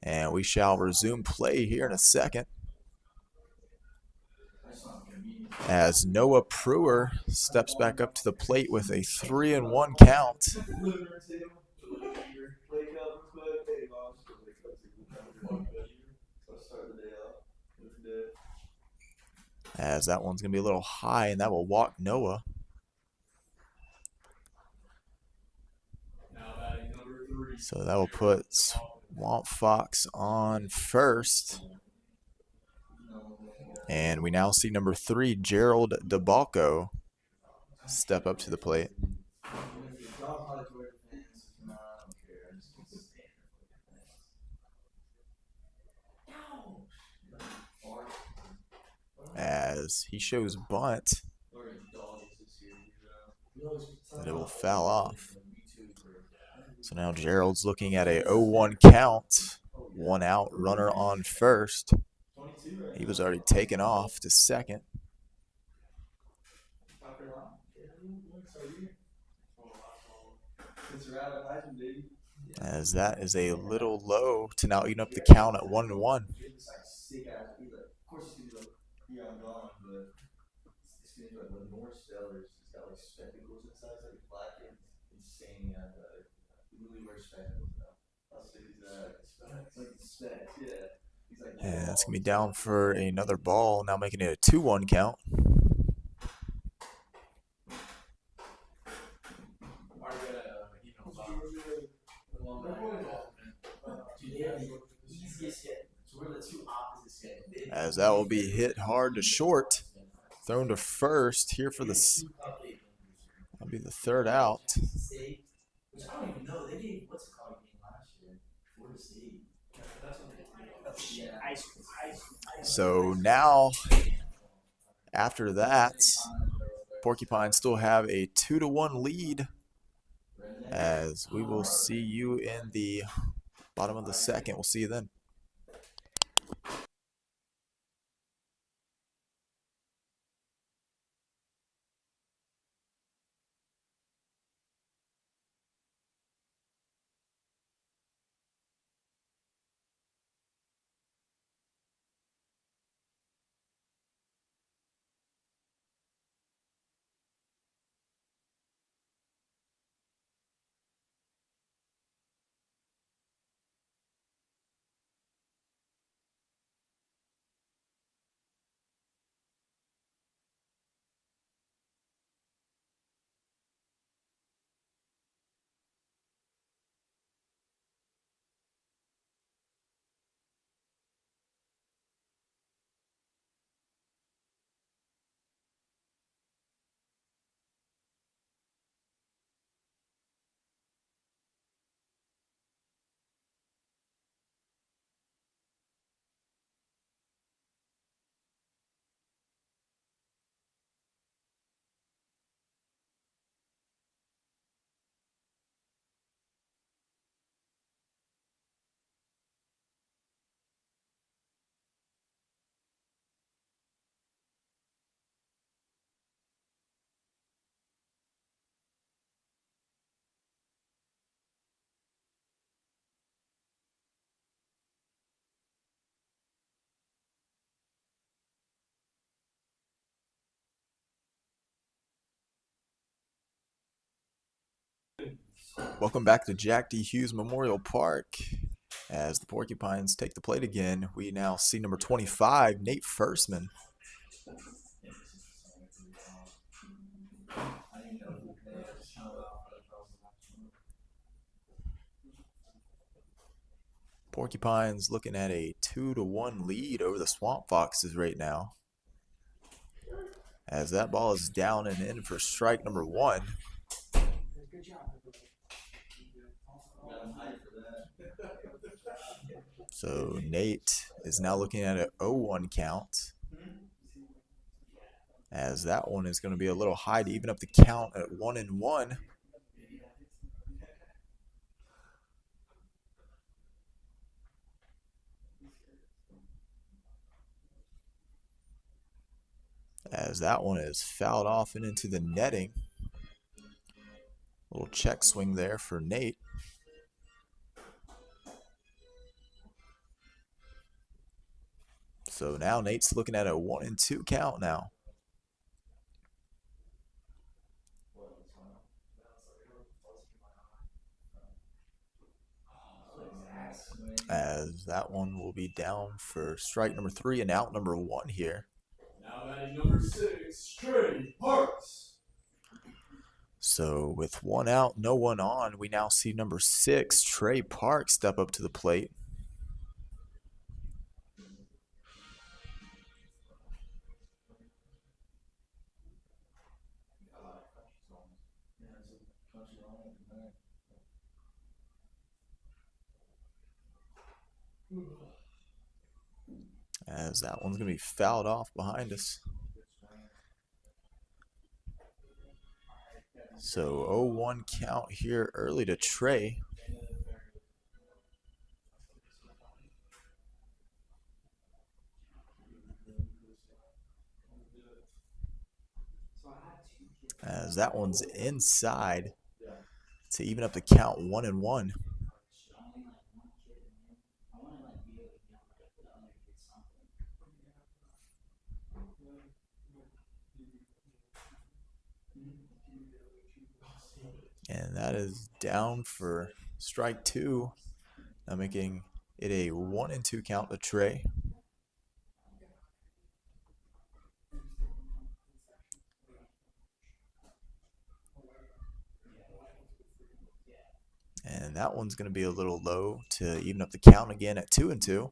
and we shall resume play here in a second, as Noah Brewer steps back up to the plate with a 3-1 count. As that one's going to be a little high, and that will walk Noah. So that will put Swamp Fox on first. And we now see number 3, Gerald DeBalco, step up to the plate. As he shows bunt, that it will foul off. So now Gerald's looking at a 0-1 count, one out, runner on first. He was already taken off to second. As that is a little low to now eat up the count at 1-1. And that's going to be down for another ball, now making it a 2-1 count. As that will be hit hard to short. Thrown to first here for that'll be the third out. Which I don't even know. They gave what's it called game last year? Florida State. That's what they did. Yeah. So now, after that, Porcupines still have a 2-1 lead. As we will see you in the bottom of the second. We'll see you then. Welcome back to Jack D. Hughes Memorial Park. As the Porcupines take the plate again, we now see number 25, Nate Firstman. Porcupines looking at a 2-1 lead over the Swamp Foxes right now. As that ball is down and in for strike number 1. So Nate is now looking at an 0-1 count. As that one is going to be a little high to even up the count at 1-1. As that one is fouled off and into the netting. Little check swing there for Nate. So now Nate's looking at a 1-2 count now. As that one will be down for strike number 3 and out number 1 here. Now batting number 6, Trey Parks. So with 1 out, no one on, we now see number 6, Trey Parks, step up to the plate. As that one's going to be fouled off behind us. So 0-1 count here early to Trey. As that one's inside to even up the count 1-1. And that is down for strike 2. Now making It a 1-2 count to Trey. And that one's going to be a little low to even up the count again at 2-2.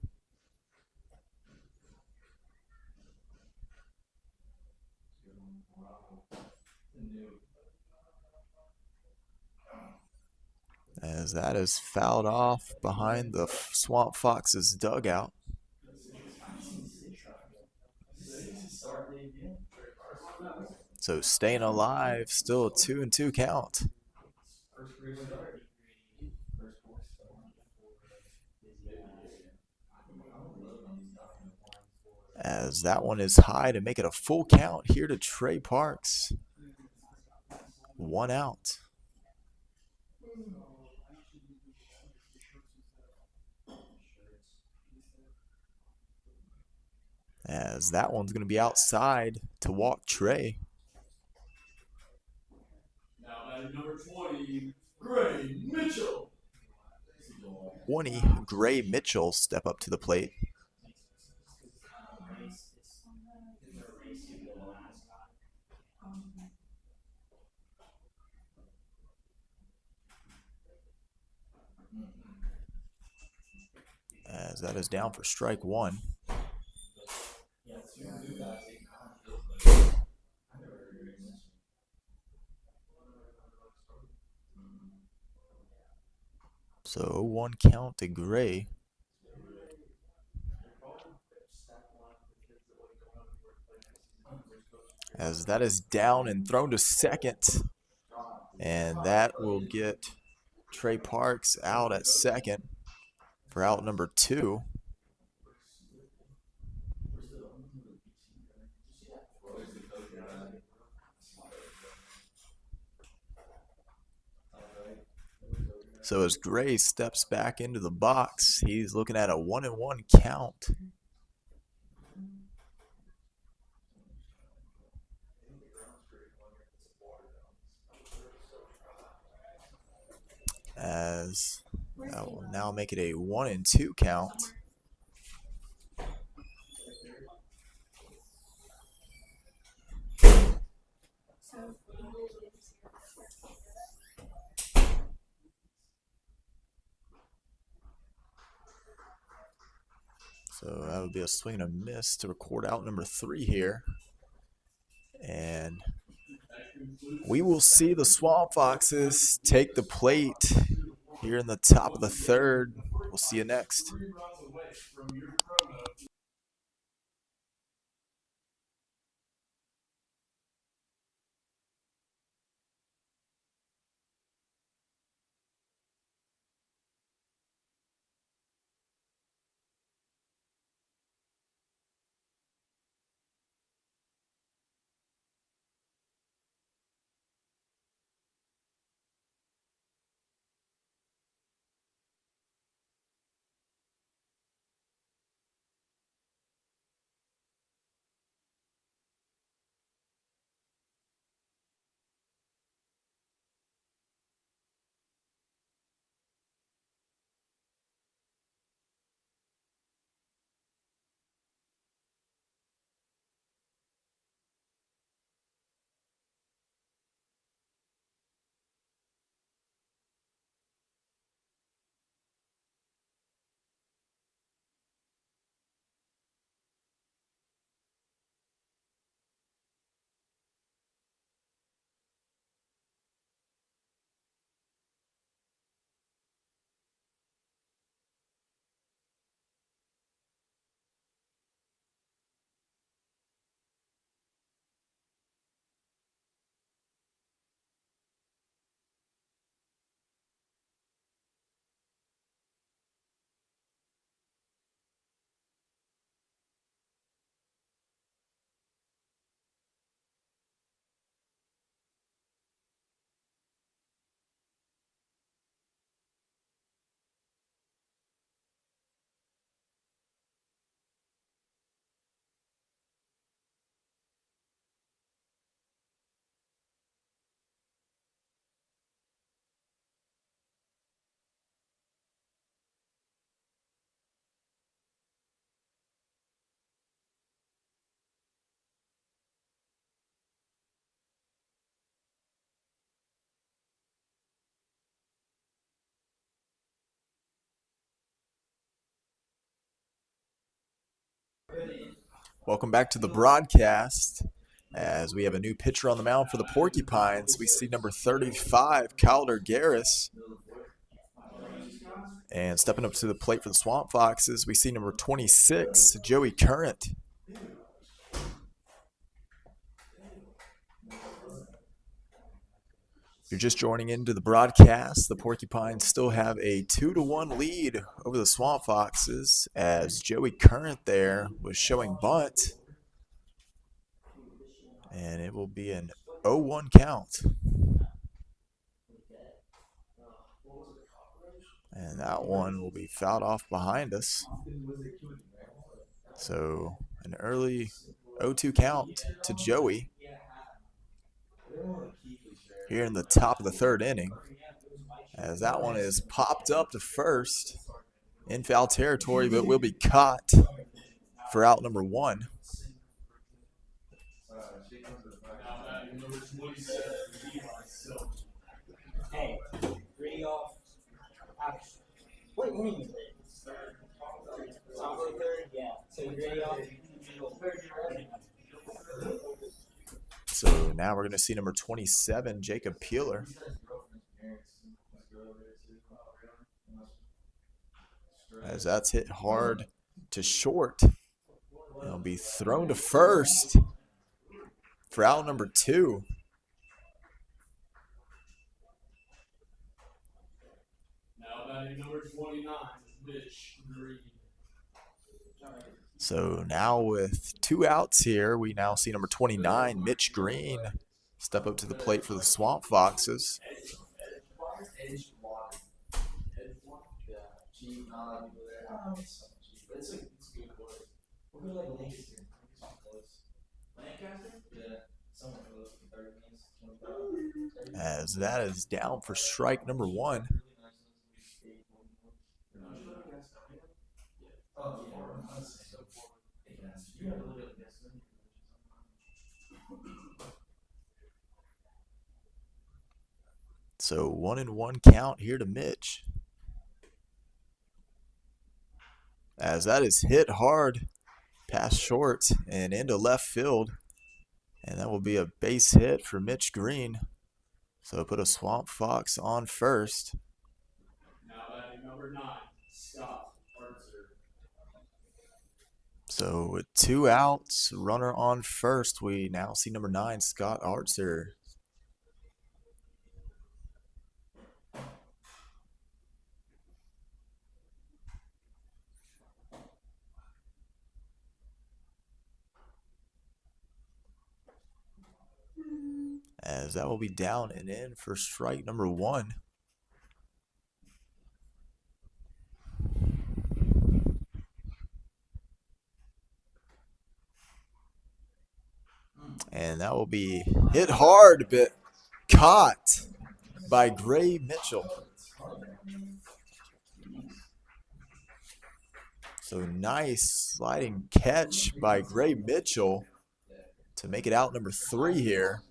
As that is fouled off behind the Swamp Fox's dugout. So staying alive, still a 2-2 count. As that one is high to make it a full count here to Trey Parks. 1 out. As that one's going to be outside to walk Trey. Now batting number 20, Gray Mitchell. 20, Gray Mitchell step up to the plate. As that is down for strike 1. So 1 count to Gray. As that is down and thrown to second. And that will get Trey Parks out at second for out number 2. So as Gray steps back into the box, he's looking at a 1-1 count. As that will now make it a 1-2 count. So that would be a swing and a miss to record out number 3 here. And we will see the Swamp Foxes take the plate here in the top of the 3rd. We'll see you next. Welcome back to the broadcast. As we have a new pitcher on the mound for the Porcupines, we see number 35, Calder Garris. And stepping up to the plate for the Swamp Foxes, we see number 26, Joey Current. If you're just joining into the broadcast, the Porcupines still have a 2-1 lead over the Swamp Foxes as Joey Current there was showing bunt. And it will be an 0-1 count. And that one will be fouled off behind us. So an early 0-2 count to Joey here in the top of the third inning, as that one is popped up to first in foul territory, but will be caught for out number 1. Hey, ready off. What inning is it? Top of the third? Yeah. So you ready off? So now we're going to see number 27, Jacob Peeler. As that's hit hard to short. It'll be thrown to first for out number 2. Now batting number 29, Mitch Green. So now with 2 outs here, we now see number 29, Mitch Green, step up to the plate for the Swamp Foxes. As that is down for strike number 1. So 1-1 count here to Mitch. As that is hit hard past short and into left field. And that will be a base hit for Mitch Green. So put a Swamp Fox on first. Now batting number 9, Scott Archer. So with 2 outs, runner on first, we now see number 9, Scott Archer. As that will be down and in for strike number 1. And that will be hit hard, but caught by Gray Mitchell. So nice sliding catch by Gray Mitchell to make it out number 3 here.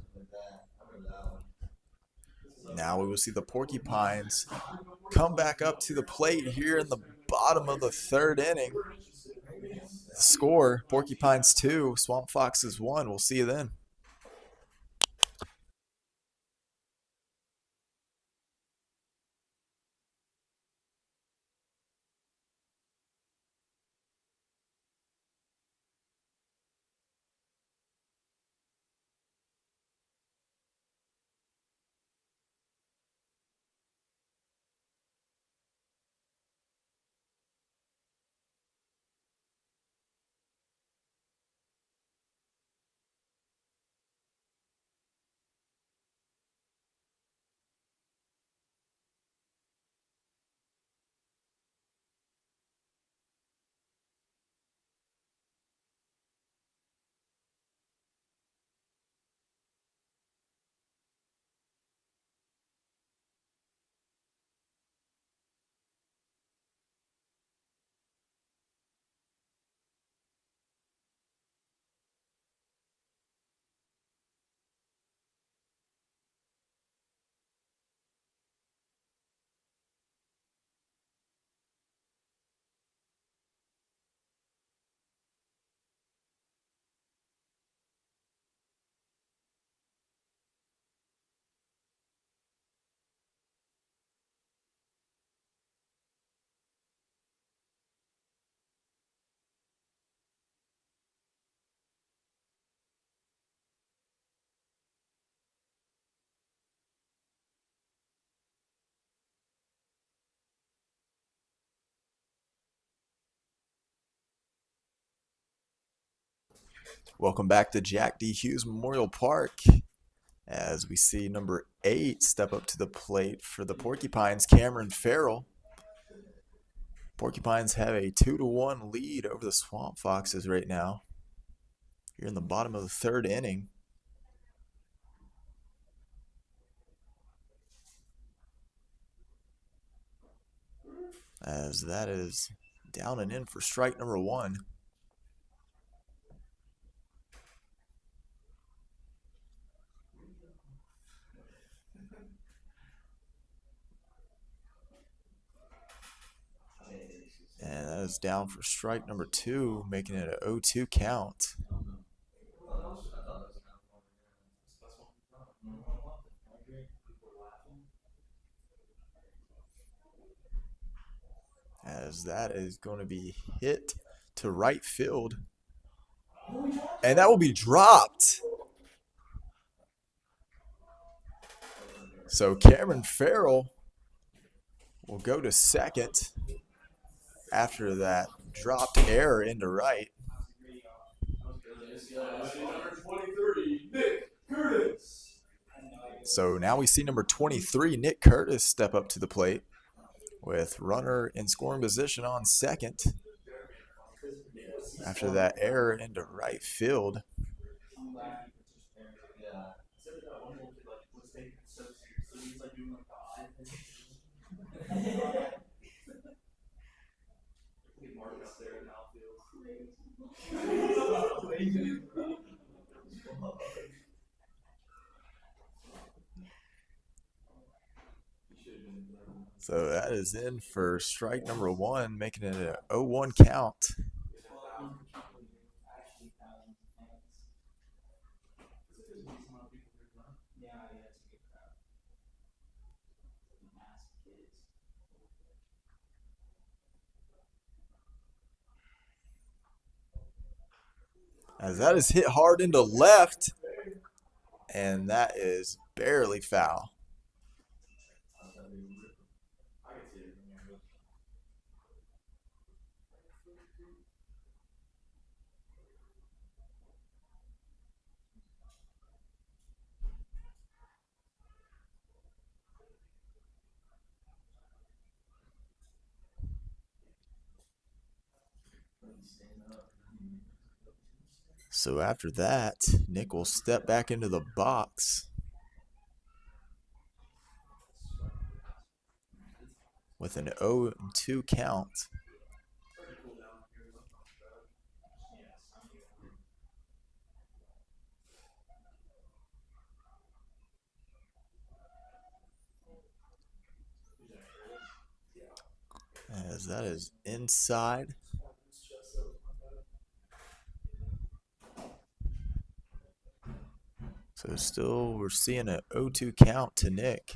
Now we will see the Porcupines come back up to the plate here in the bottom of the third inning. Score, Porcupines 2, Swamp Foxes 1. We'll see you then. Welcome back to Jack D. Hughes Memorial Park as we see number 8 step up to the plate for the Porcupines, Cameron Farrell. Porcupines have a 2-1 lead over the Swamp Foxes right now. You're in the bottom of the 3rd inning. As that is down and in for strike number 1. And that is down for strike number 2, making it an 0-2 count. As that is going to be hit to right field. And that will be dropped. So Cameron Farrell will go to second after that dropped error into right. Number 23, Nick Curtis. So now we see number 23, Nick Curtis, step up to the plate with runner in scoring position on second after that error into right field. So that is in for strike number 1, making it an 0-1 count. As that is hit hard into left, and that is barely foul. So after that, Nick will step back into the box with an 0-2 count. As that is inside. So still we're seeing an 0-2 count to Nick.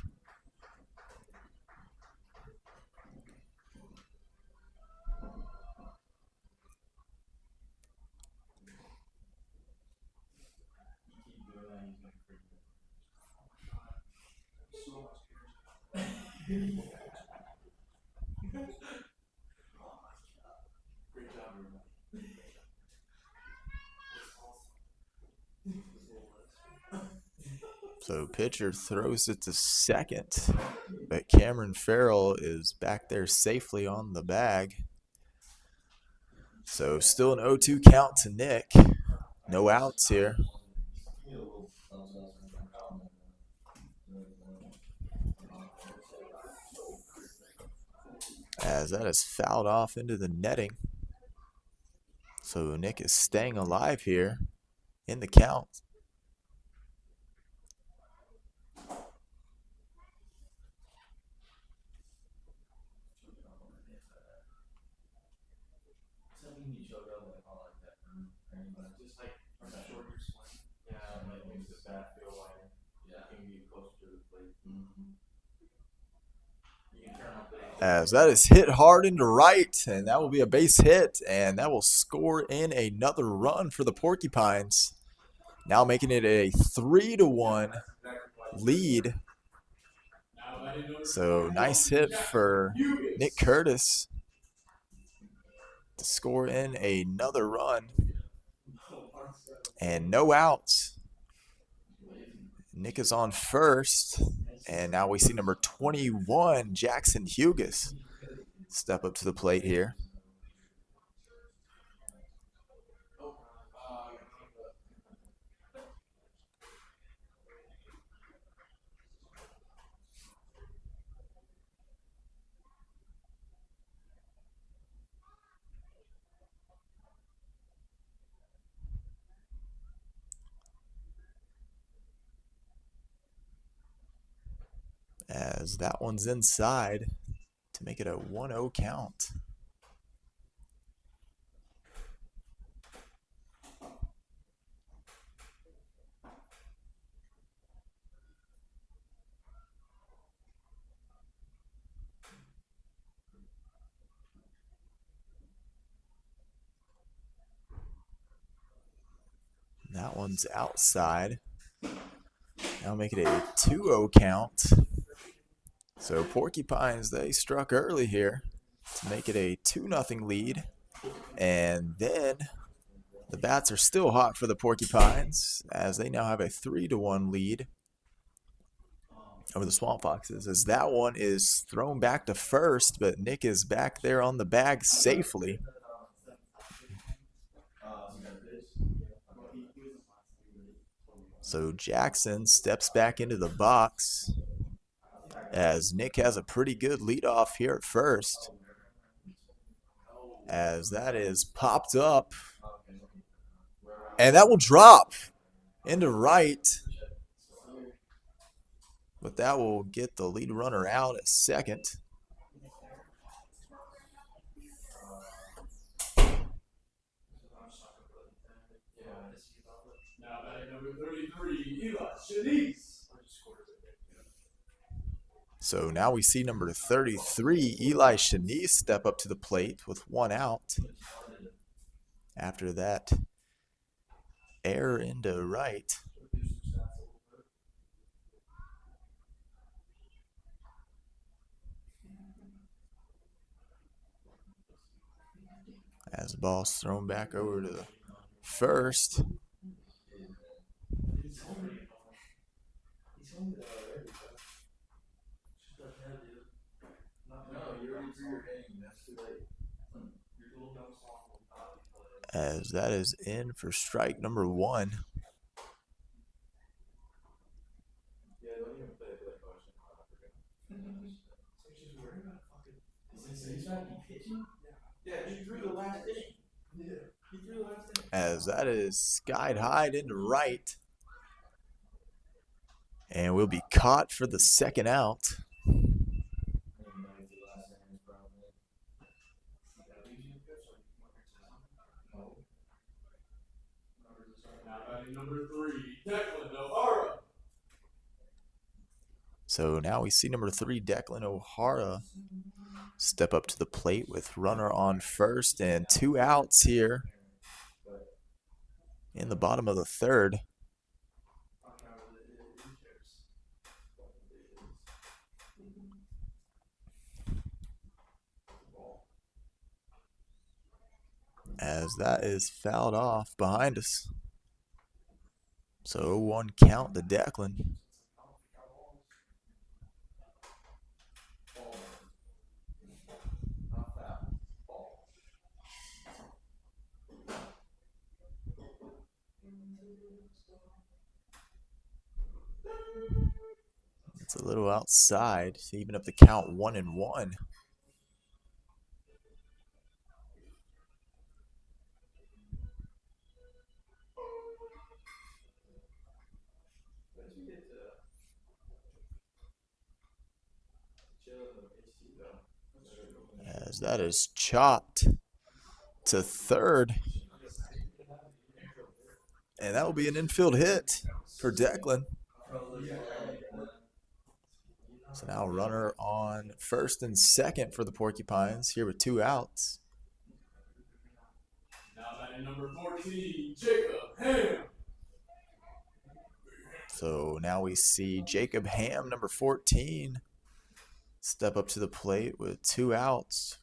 So pitcher throws it to second, but Cameron Farrell is back there safely on the bag. So still an 0-2 count to Nick. No outs here. As that is fouled off into the netting. So Nick is staying alive here in the count. As that is hit hard into right, and that will be a base hit, and that will score in another run for the Porcupines. Now making it a 3-1 lead. So nice hit for Nick Curtis to score in another run. And no outs. Nick is on first. And now we see number 21, Jackson Hughes, step up to the plate here. As that one's inside to make it a 1-0 count. That one's outside. Now make it a 2-0 count. So Porcupines, they struck early here to make it a 2-0 lead. And then the bats are still hot for the Porcupines as they now have a 3-1 lead over the Swamp Foxes. As that one is thrown back to first, but Nick is back there on the bag safely. So Jackson steps back into the box as Nick has a pretty good leadoff here at first. As that is popped up. And that will drop into right. But that will get the lead runner out at second. Now batting number 33, Eli Shanice. So now we see number 33, Eli Shanice, step up to the plate with 1 out. After that error into right. As the ball's thrown back over to the first. As that is in for strike number 1. As that is skied high into right. And will be caught for the second out. Now batting number 3, Declan O'Hara. So now we see number 3, Declan O'Hara, step up to the plate with runner on first and 2 outs here in the bottom of the third. As that is fouled off behind us. So 1 count to Declan. It's a little outside to even up the count 1-1. As that is chopped to third. And that will be an infield hit for Declan. So now runner on first and second for the Porcupines here with 2 outs. Now batting number 14, Jacob Ham. So now we see Jacob Ham, number 14, step up to the plate with 2 outs.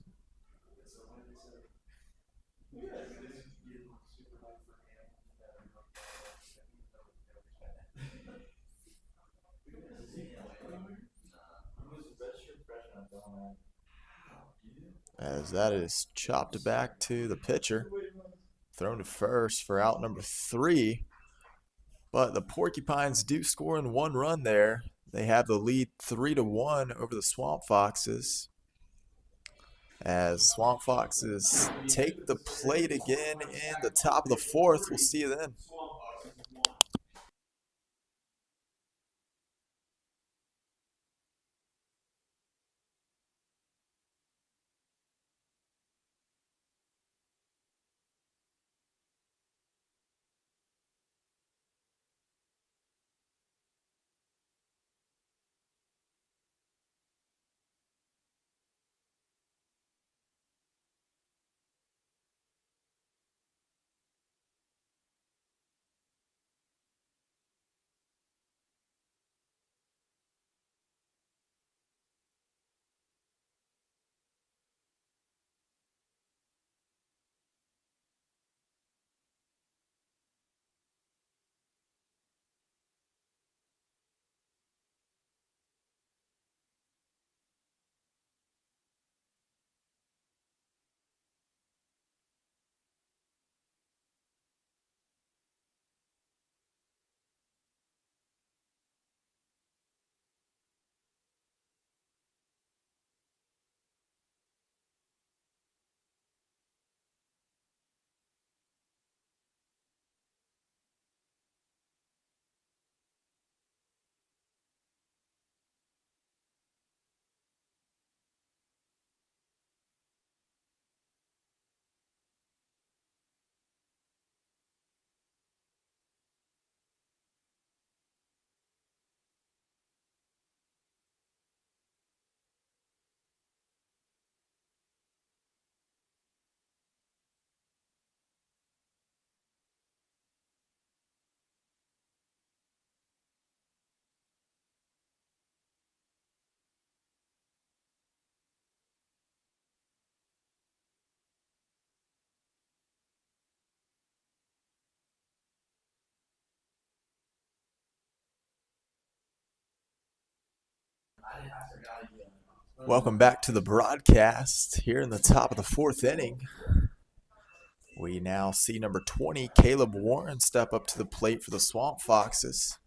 as that is chopped back to the pitcher. Thrown to first for out number 3. But the Porcupines do score in 1 run there. They have the lead 3-1 over the Swamp Foxes. As Swamp Foxes take the plate again in the top of the 4th. We'll see you then. Welcome back to the broadcast here in the top of the 4th inning. We now see number 20, Caleb Warren, step up to the plate for the Swamp Foxes.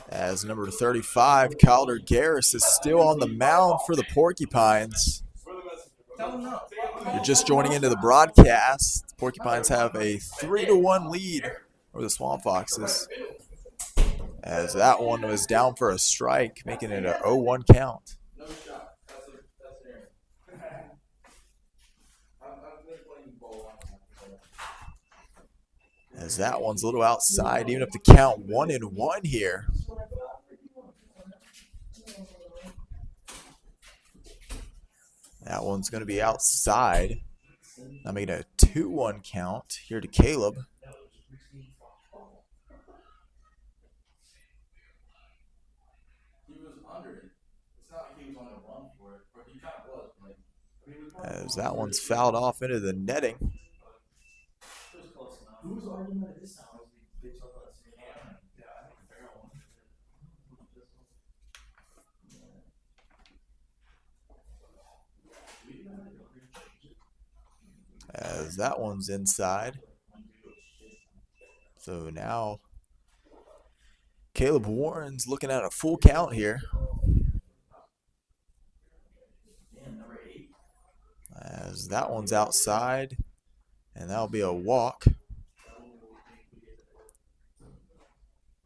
As number 35, Calder Garris, is still on the mound for the Porcupines. You're just joining into the broadcast. The Porcupines have a 3-1 lead over the Swamp Foxes. As that one was down for a strike, making it a 0-1 count. As that one's a little outside, even if the count 1-1 here. That one's going to be outside. I made a 2-1 count here to Caleb. As that one's fouled off into the netting. As that one's inside. So now Caleb Warren's looking at a full count here. As that one's outside, and that'll be a walk.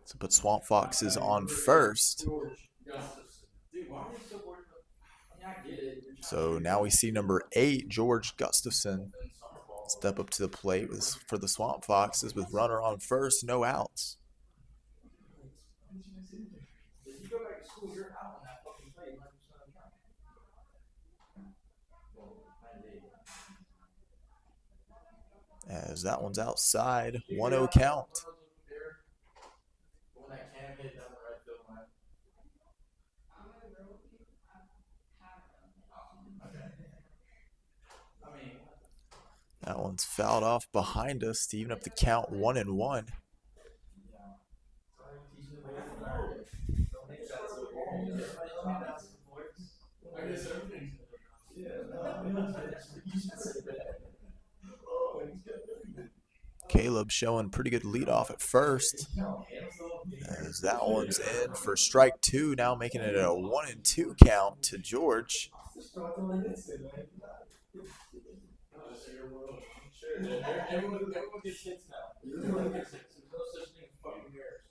So put Swamp Foxes on first. So now we see number 8, George Gustafson, step up to the plate for the Swamp Foxes with runner on first, no outs. As that one's outside, 1-0 count. That one's fouled off behind us to even up the count 1-1. Caleb showing pretty good lead off at first. As that one's in for strike two, now making it a 1-2 count to George. Everyone gets hits now. Everyone gets hits. There's no such thing as fucking errors.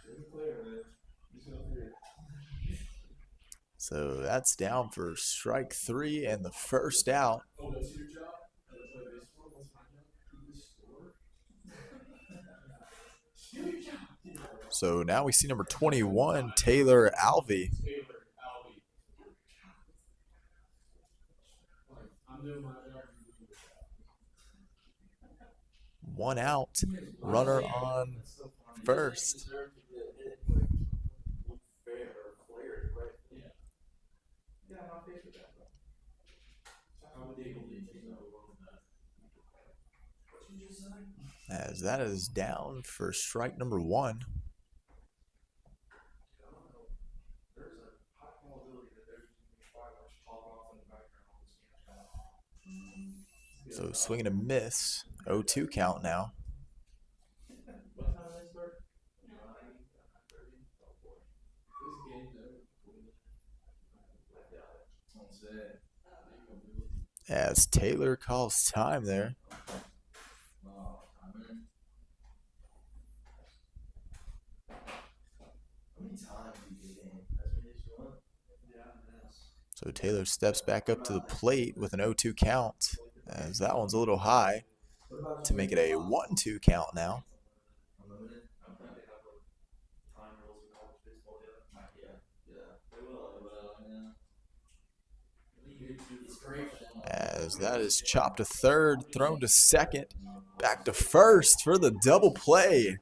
There's a player, man. He's gonna figure it. So that's down for strike three and the first out. Oh, that's your job? I play baseball. That's my job. Keep the score. So now we see number 21, Taylor Alvey. I'm doing my job. One out, runner on first. As that is down for strike number one. So swinging a miss, 0-2 count now. As Taylor calls time there. So Taylor steps back up to the plate with an 0-2 count, as that one's a little high, to make it a 1-2 count now. As that is chopped to third, thrown to second, back to first for the double play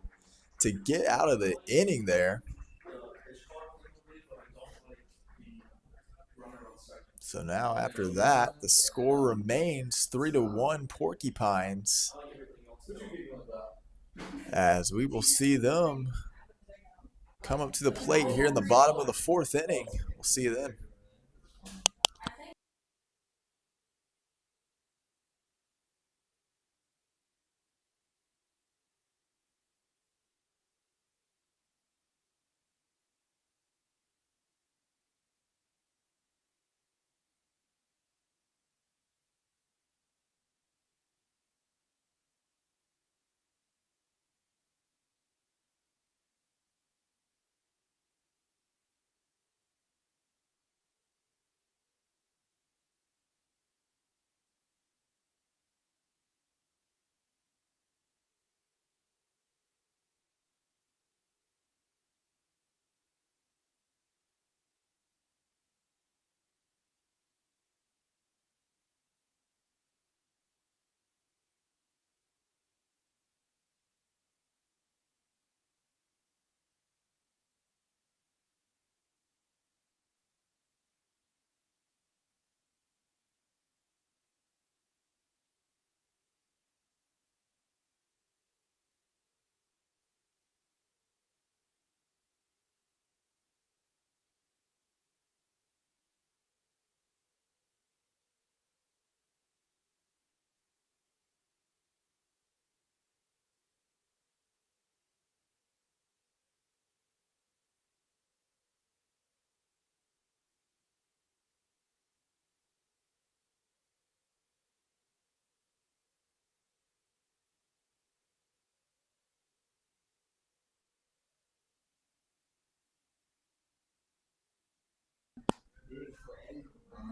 to get out of the inning there. So now after that, the score remains 3-1 Porcupines, as we will see them come up to the plate here in the bottom of the fourth inning. We'll see you then.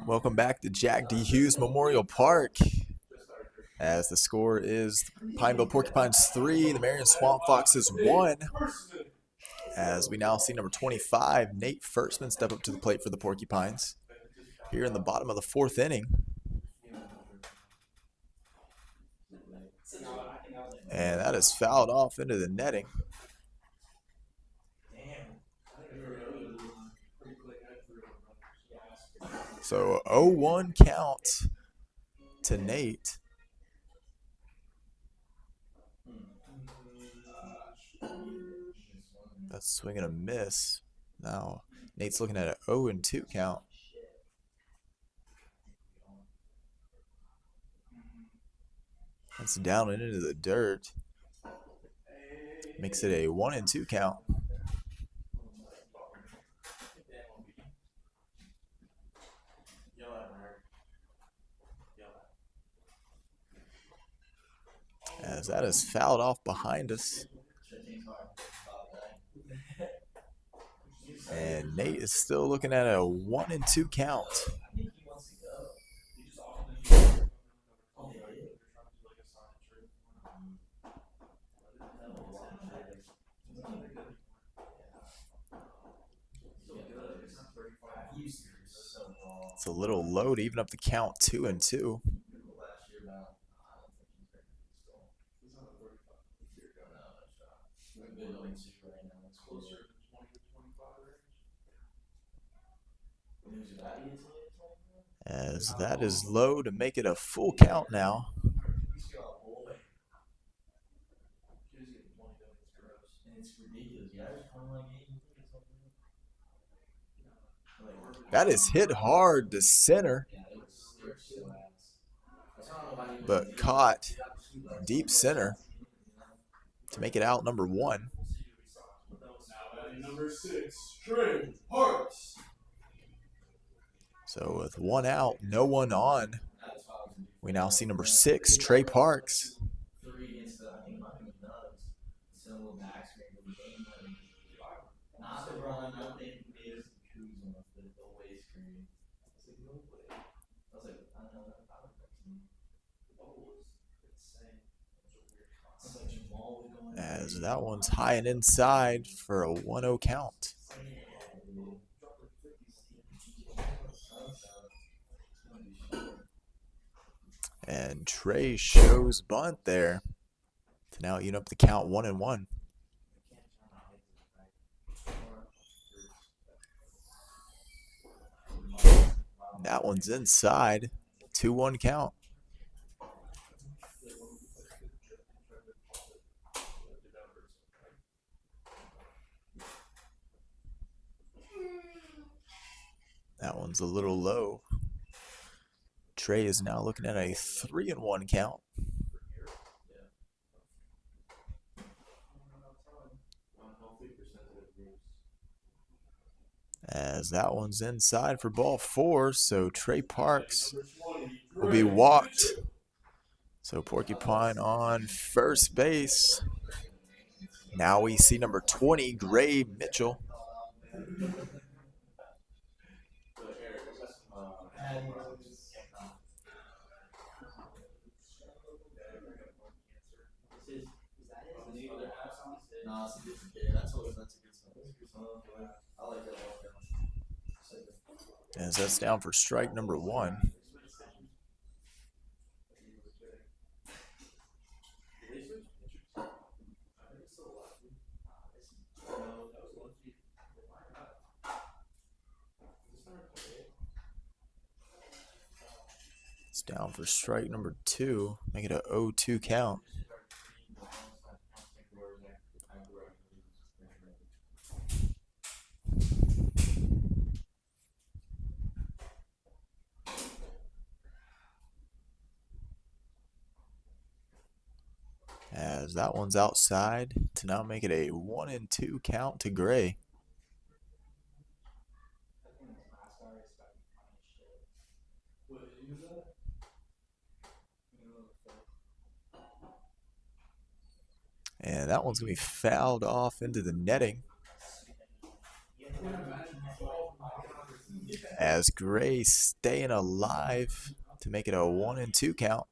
Welcome back to Jack D. Hughes Memorial Park, as the score is Pineville Porcupines 3, the Marion Swamp Foxes 1. As we now see number 25, Nate Firstman, step up to the plate for the Porcupines here in the bottom of the fourth inning. And that is fouled off into the netting. So 0-1 count to Nate. That's swinging a miss. Now Nate's looking at an 0-2 count. That's down and into the dirt. Makes it a 1-2 count. As that is fouled off behind us. And Nate is still looking at a 1-2 count. It's a little low to even up the count 2-2. As that is low to make it a full count now. That is hit hard to center, but caught deep center to make it out number 1. Number 6, Trey Parks. So with 1 out, no one on, we now see number 6, Trey Parks. As that one's high and inside for a 1-0 count. And Trey shows bunt there to now even up the count 1-1. That one's inside, 2-1 count. That one's a little low. Trey is now looking at a 3-1 count. As that one's inside for ball 4, so Trey Parks will be walked. So Porcupine on first base. Now we see number 20, Gray Mitchell. As that's down for strike number 1. It's down for strike number 2. Make it a 0-2 count. As that one's outside to now make it a 1-2 count to Gray. And that one's going to be fouled off into the netting. As Gray staying alive to make it a 1-2 count.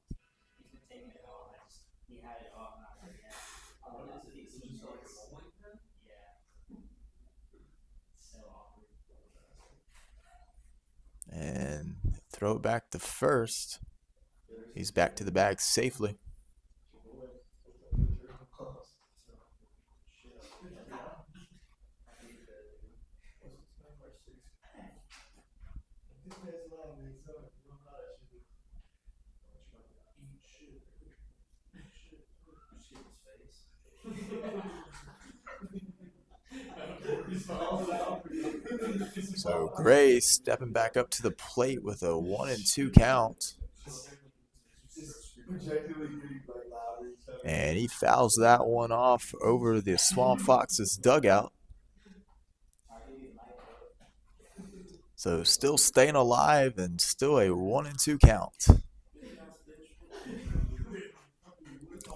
And throw it back to first. He's back to the bag safely. So Gray stepping back up to the plate with a 1-2 count. And he fouls that one off over the Swamp Fox's dugout. So still staying alive and still a 1-2 count.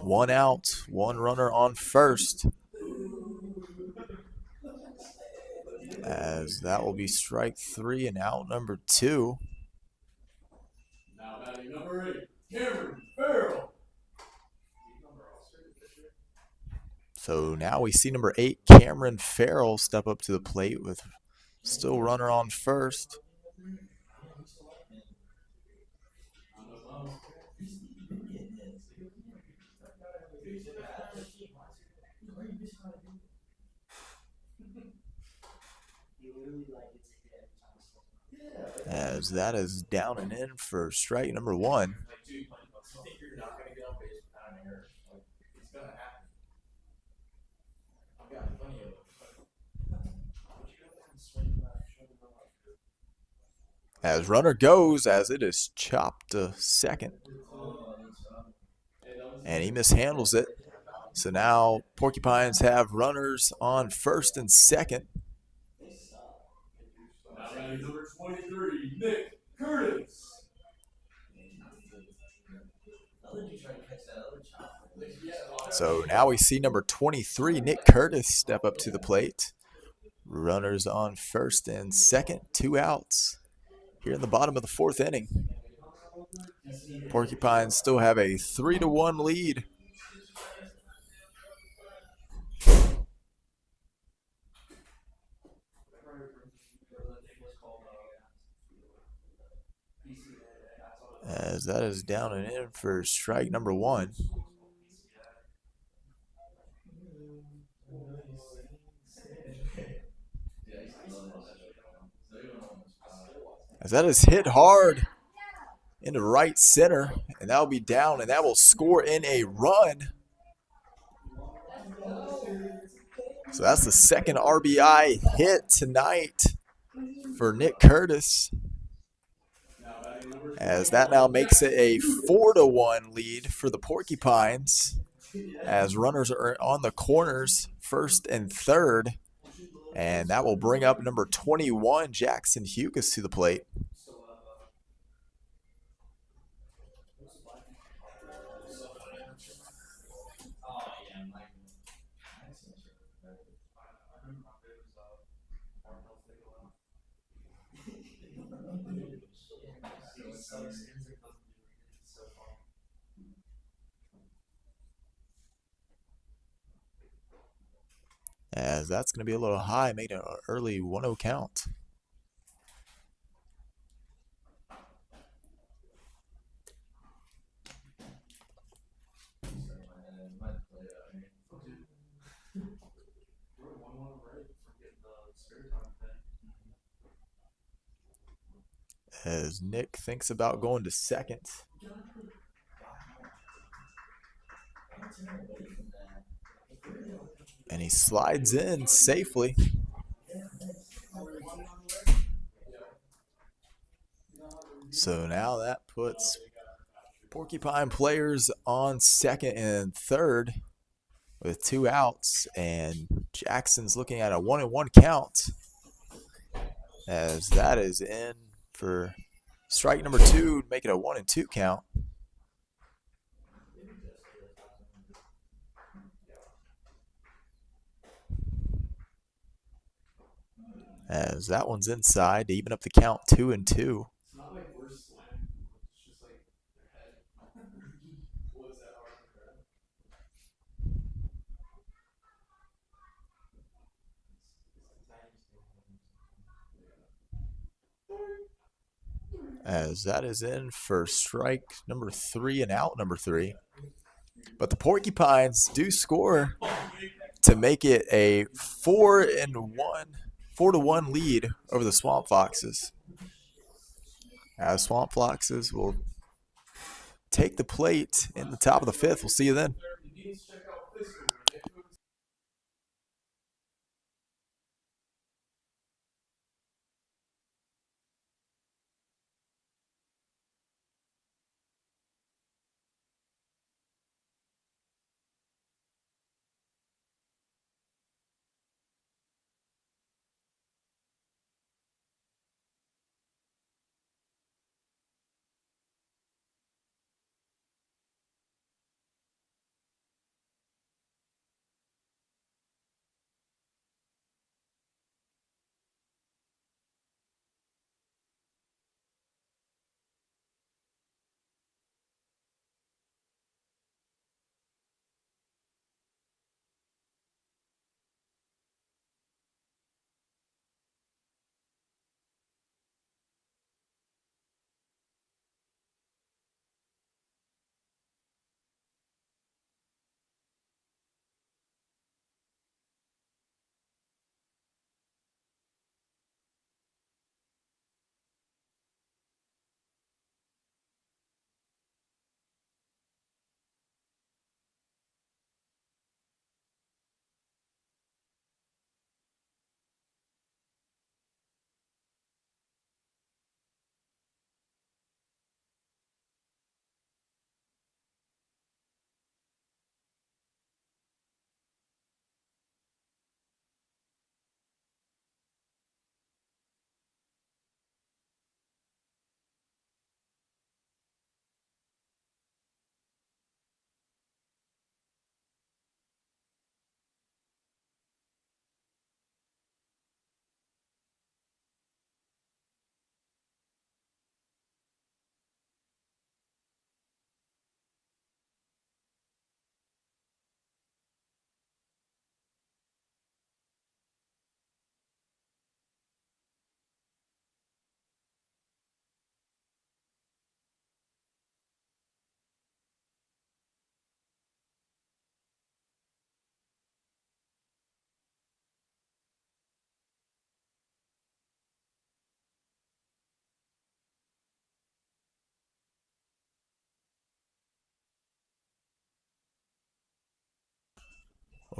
1 out, 1 runner on first. As that will be strike 3 and out number 2. Now batting number 8, Cameron Farrell. So now we see number 8, Cameron Farrell, step up to the plate with still runner on first. As that is down and in for strike number 1. As runner goes, as it is chopped to second. And he mishandles it. So now Porcupines have runners on first and second. Now batting number 23, Nick Curtis. So now we see number 23, Nick Curtis, step up to the plate. Runners on first and second, 2 outs. Here in the bottom of the 4th inning. Porcupines still have a 3-1 lead. As that is down and in for strike number 1. As that is hit hard into right center, and that will be down, and that will score in a run. So that's the second RBI hit tonight for Nick Curtis. As that now makes it a 4-1 lead for the Porcupines. As runners are on the corners, first and third. And that will bring up number 21, Jackson Hugas, to the plate. As that's going to be a little high, made an early 1-0 count. As Nick thinks about going to second. And he slides in safely. So now that puts Porcupine players on second and third with 2 outs. And Jackson's looking at a 1-1 count. As that is in for strike number 2 to make it a 1-2 count. As that one's inside to even up the count, 2-2. It's not like we're slamming, it's just like their head. Was that hard to grab? As that is in for strike number 3 and out number 3. But the Porcupines do score to make it a 4-1 lead over the Swamp Foxes. As Swamp Foxes will take the plate in the top of the 5th. We'll see you then.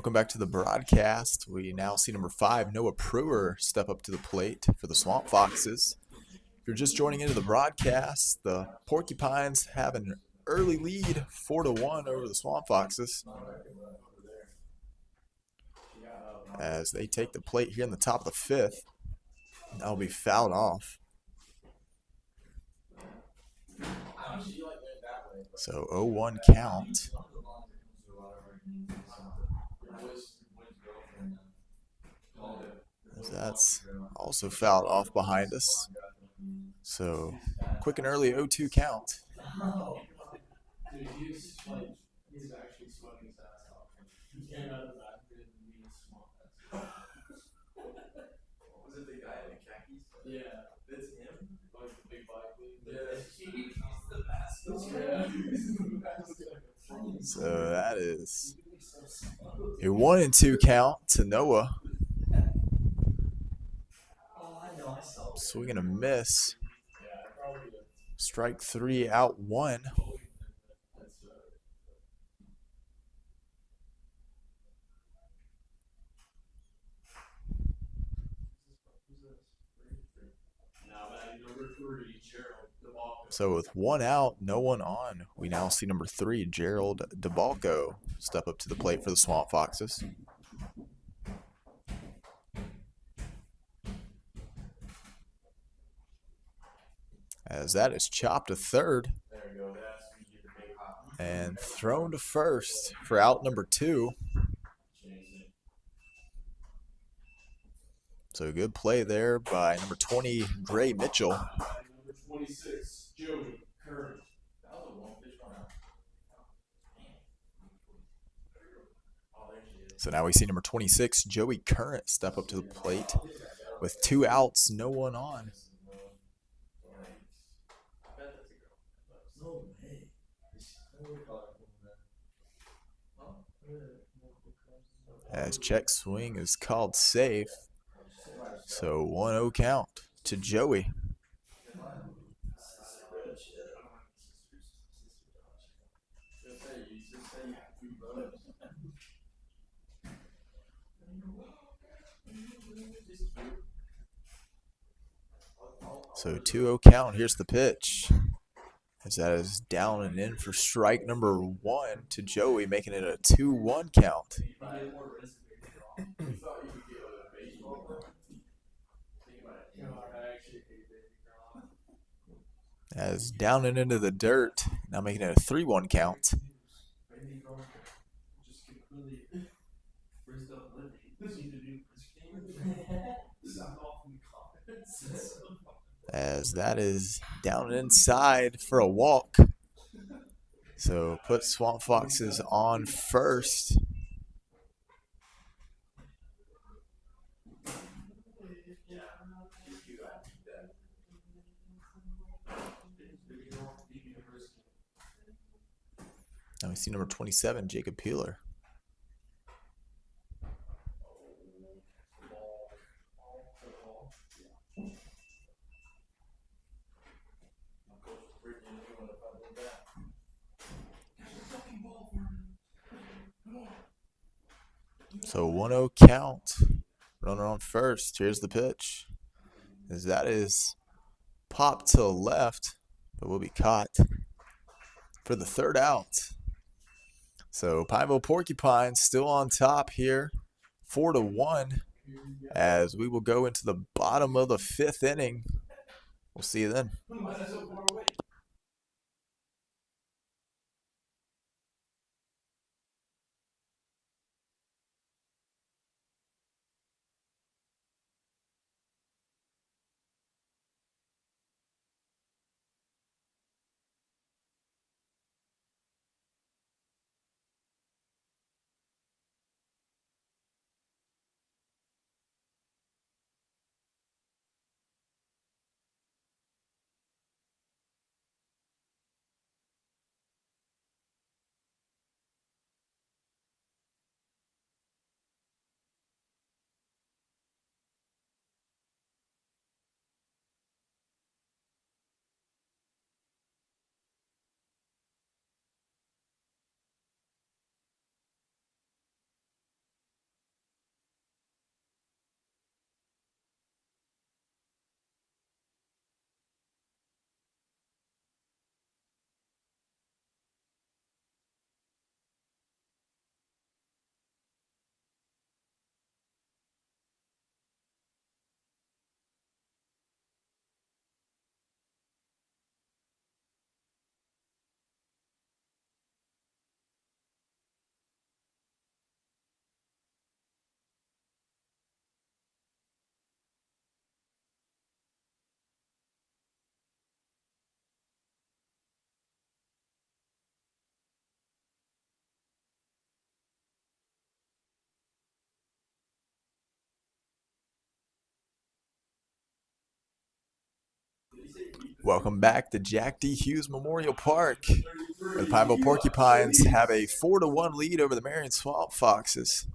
Welcome back to the broadcast. We now see number 5, Noah Brewer, step up to the plate for the Swamp Foxes. If you're just joining into the broadcast, the Porcupines have an early lead, 4-1 over the Swamp Foxes, as they take the plate here in the top of the 5th. That'll be fouled off. So 0-1 count. As that's also fouled off behind us. So quick and early 0-2 count. Dude, he's actually sweating his ass off. He came out of the back and he swung. Was it the guy in the khakis? Yeah. That's him? Like the big bike league. Yeah. He's the best. So that is a 1-2 count to Noah. Swing and a miss. Strike 3, out 1. So with 1 out, no one on, we now see number 3, Gerald DeBalco, step up to the plate for the Swamp Foxes. As that is chopped to third and thrown to first for out number 2. So good play there by number 20, Gray Mitchell. Number 26, Joey Curry. That was a long pitch one out. So now we see number 26, Joey Current, step up to the plate with 2 outs, no one on. As check swing is called safe. So 1-0 count to Joey. So 2-0 count. Here's the pitch. As that is down and in for strike number 1 to Joey, making it a 2-1 count. As down and into the dirt, now making it a 3-1 count. As that is down inside for a walk. So put Swamp Foxes on first. Now we see number 27, Jacob Peeler. So 1-0 count. Runner on first. Here's the pitch. As that is popped to the left, but will be caught for the 3rd out. So Pineville Porcupines still on top here, 4-1, as we will go into the bottom of the 5th inning. We'll see you then. Welcome back to Jack D. Hughes Memorial Park. The Pineville Porcupines have a 4-1 lead over the Marion Swamp Foxes.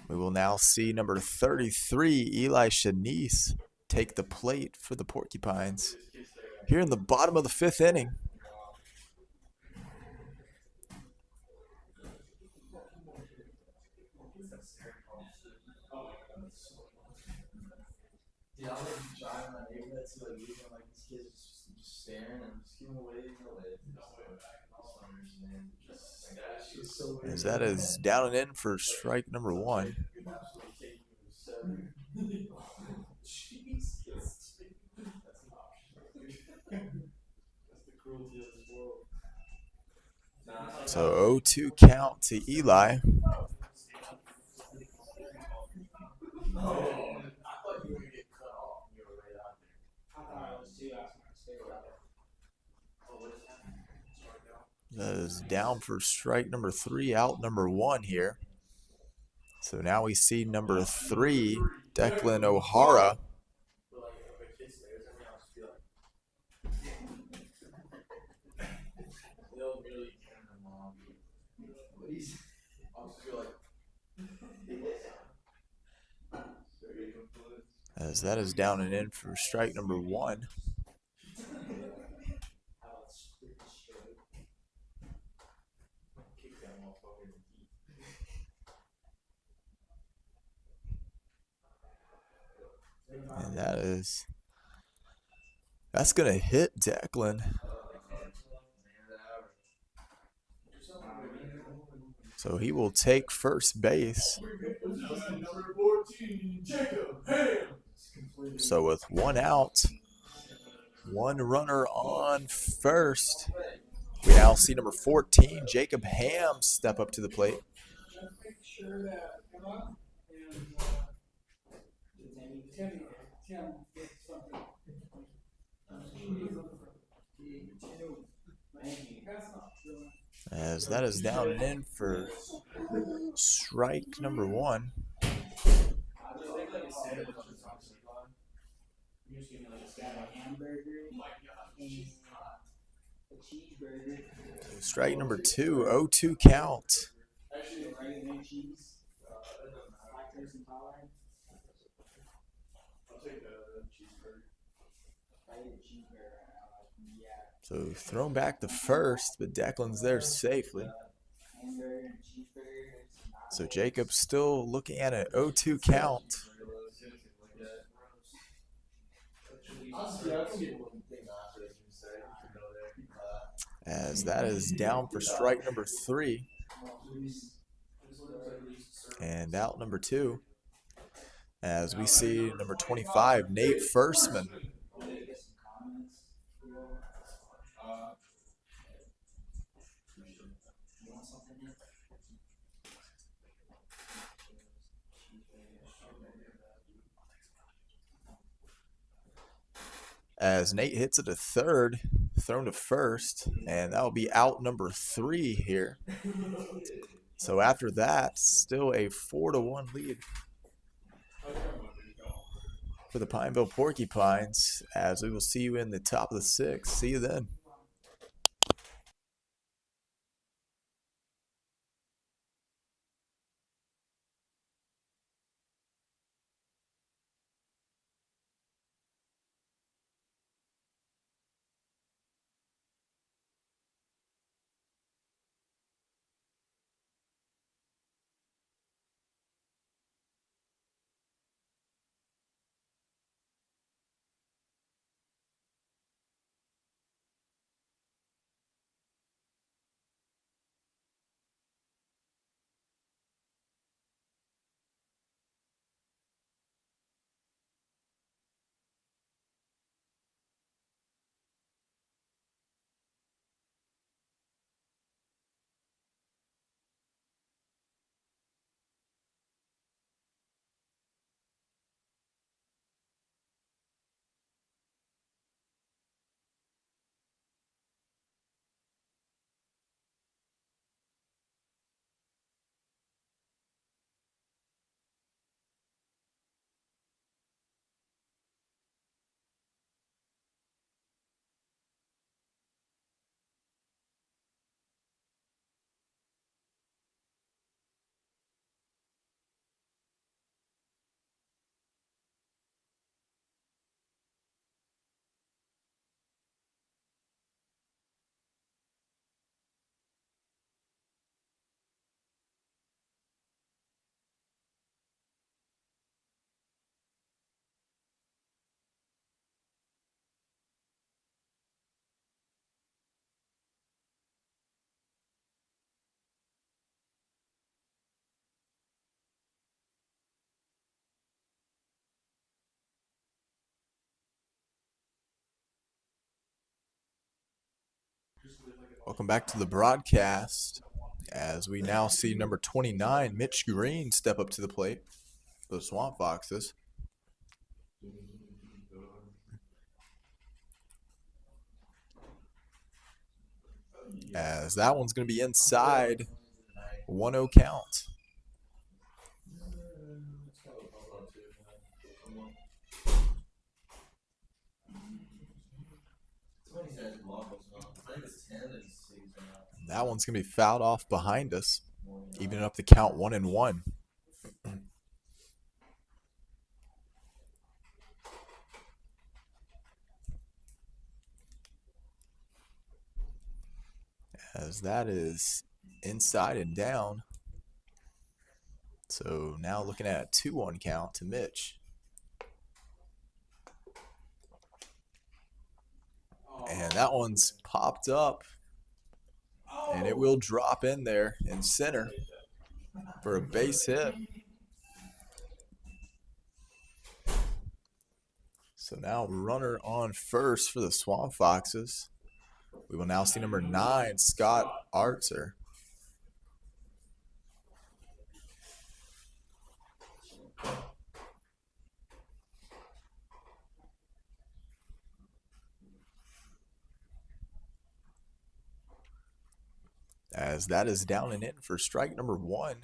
We will now see number 33, Eli Shanice, take the plate for the Porcupines. Here in the bottom of the 5th inning. Yeah, I'm like driving my neighborhood to like leaving like these kids just staring and just giving away, no way. Man. Just like that shit was so weird. As that is down and in for strike number 1. Absolutely taking me to 7. Jeez, that's an option. That's the cruelty of this world. So 0-2 count to Eli. Oh, I thought you were gonna get cut off when you were right out there. I thought it was 2 after my stay out there. Oh, what is happening? Strike out. That is down for strike number 3, out number 1 here. So now we see number 3, Declan O'Hara. But like if a kid stares at me, I'll just be like, they'll really turn them on. What is? I'll just be like, As that is down and in for strike number 1. kick that motherfucker in the teeth. And that's going to hit Declan. So he will take first base. Number 14, Jacob Ham. So with 1 out, 1 runner on first, we now see number 14, Jacob Ham, step up to the plate. Just make sure that Emma and Tim get something. That's not true. As that is down and in for strike number 1. You just give me like a stab of hamburger and a cheeseburger. Strike number 2, 0-2 count. Actually, regular cheese. Lactose intolerant. I'll take the cheeseburger. If I eat a cheeseburger right now, like, yeah. So thrown back to first, but Declan's there safely. Hamburger and cheeseburger. So Jacob's still looking at an 0-2 count. Honestly, I can get one thing after this, you say. You can go there. As that is down for strike number 3. And out number 2. As we see number 25, Nate Firstman. As Nate hits it to third, thrown to first, and that will be out number 3 here. So after that, still a 4-1 lead for the Pineville Porcupines, as we will see you in the top of the 6th. See you then. Welcome back to the broadcast as we now see number 29, Mitch Green, step up to the plate for the Swamp Foxes. As that one's going to be inside, 1-0 count. That one's going to be fouled off behind us, evening up the count 1-1. As that is inside and down. So now looking at a 2-1 count to Mitch. And that one's popped up. And it will drop in there in center for a base hit. So now runner on first for the Swamp Foxes. We will now see number 9, Scott Arzer. As that is down and in for strike number 1.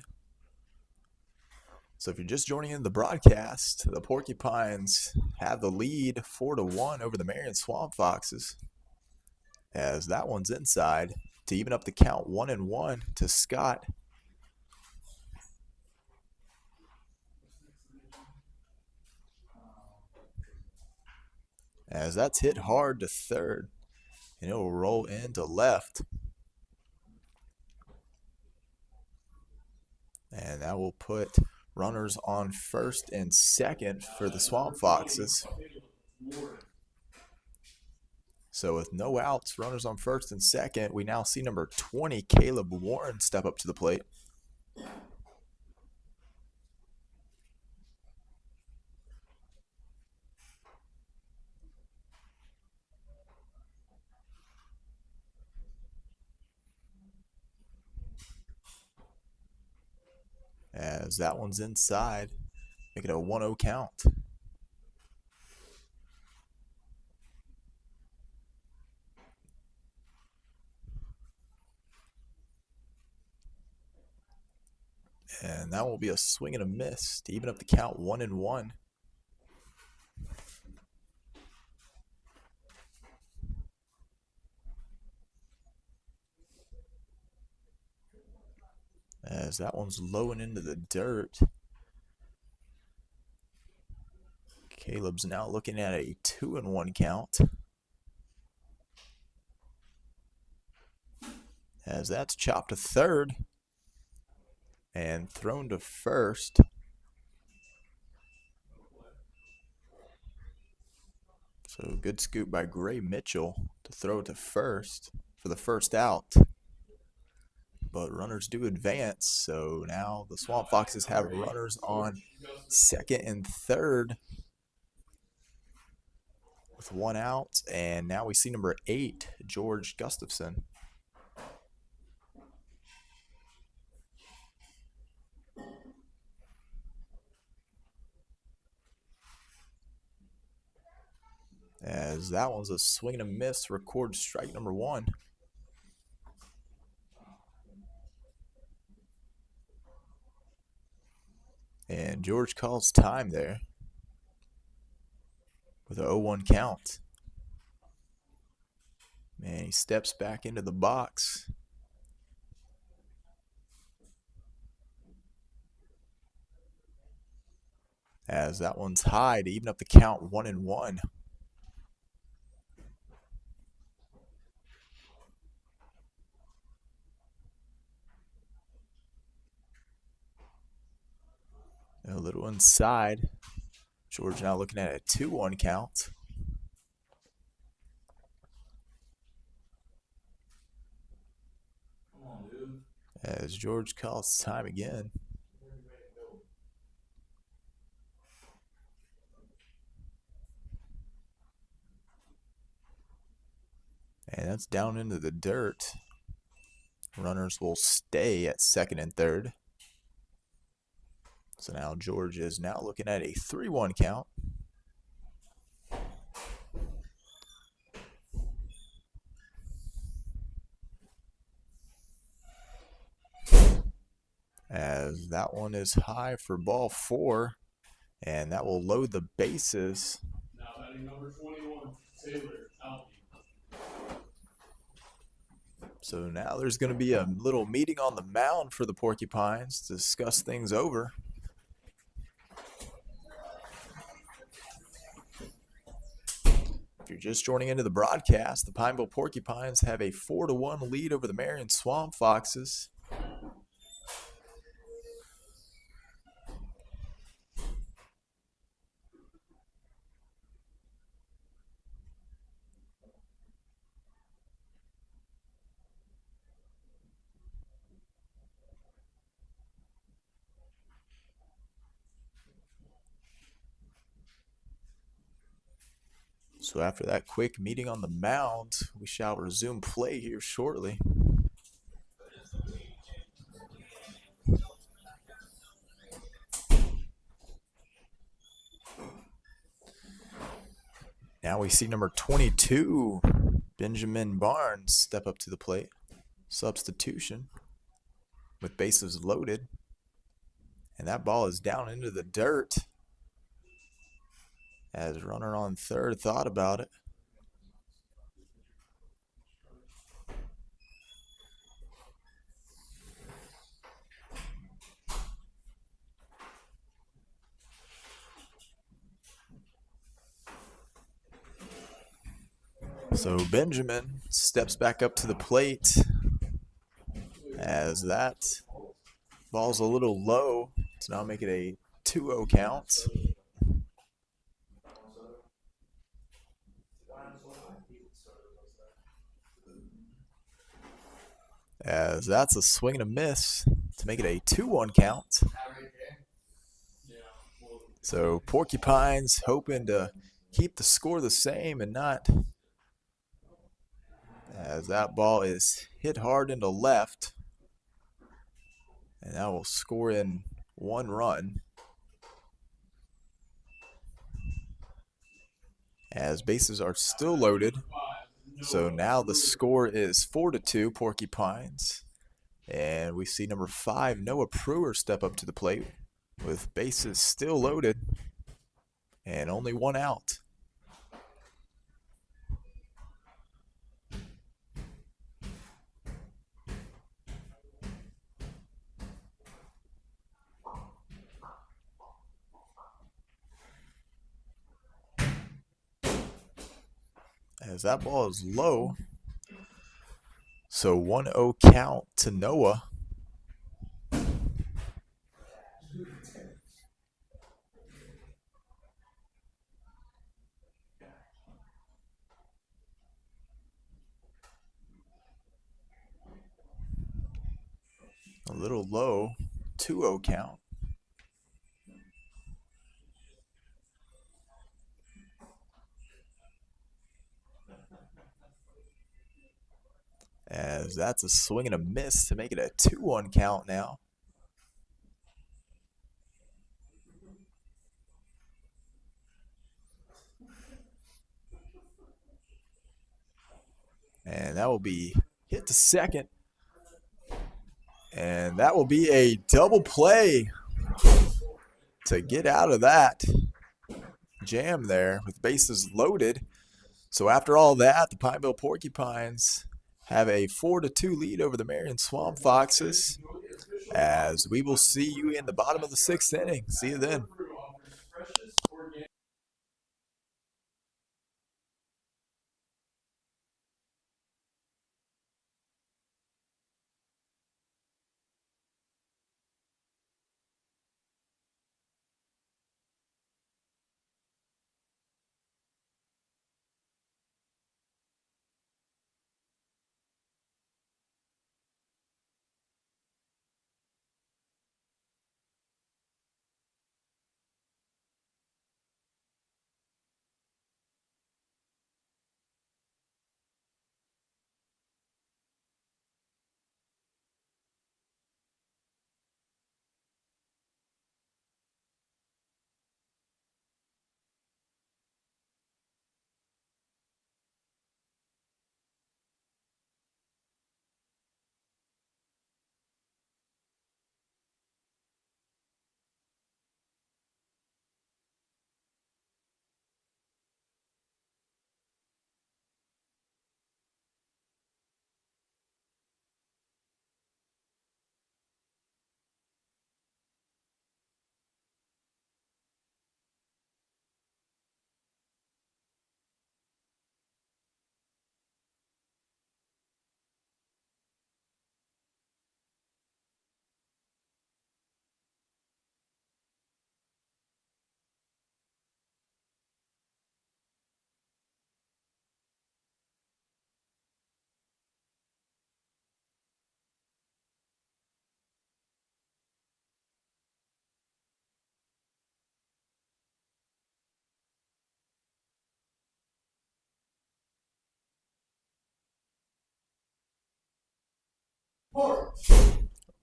So if you're just joining in the broadcast, the Porcupines have the lead 4-1 over the Marion Swamp Foxes. As that one's inside to even up the count 1-1 to Scott. As that's hit hard to third, and it will roll into left. And that will put runners on first and second for the Swamp Foxes. So with no outs, runners on first and second, we now see number 20, Caleb Warren, step up to the plate. As that one's inside, make it a 1-0 count. And that will be a swing and a miss to even up the count 1-1. As that one's low and into the dirt. Caleb's now looking at a 2-1 count. As that's chopped to third and thrown to first. So good scoop by Gray Mitchell to throw it to first for the first out. But runners do advance, so now the Swamp Foxes have runners on second and third with 1 out. And now we see number 8, George Gustafson. As that one's a swing and a miss, record strike number 1. And George calls time there with an 0-1 count. Man, he steps back into the box. As that one's high to even up the count 1-1. A little inside. George now looking at a 2-1 count. Come on, dude. As George calls time again. And that's down into the dirt. Runners will stay at second and third. So now George is now looking at a 3-1 count. As that one is high for ball 4, and that will load the bases. Now batting number 21, Taylor Alvey. So now there's going to be a little meeting on the mound for the Porcupines to discuss things over. If you're just joining into the broadcast, the Pineville Porcupines have a 4-1 lead over the Marion Swamp Foxes. So after that quick meeting on the mound, we shall resume play here shortly. Now we see number 22, Benjamin Barnes, step up to the plate. Substitution with bases loaded. And that ball is down into the dirt. As runner on third thought about it. So Benjamin steps back up to the plate as that ball's a little low to now make it a 2-0 count. As that's a swing and a miss to make it a 2-1 count. So Porcupines hoping to keep the score the same and not, as that ball is hit hard into left. And that will score in 1 run. As bases are still loaded. So now the score is 4-2 Porcupines. And we see number 5, Noah Brewer, step up to the plate with bases still loaded and only 1 out. As that ball is low. So 1-0 count to Noah. A little low, 2-0 count. As that's a swing and a miss to make it a 2-1 count now. And that will be hit to second. And that will be a double play to get out of that jam there with bases loaded. So after all that, the Pineville Porcupines have a 4-2 lead over the Marion Swamp Foxes. As we will see you in the bottom of the 6th inning. See you then.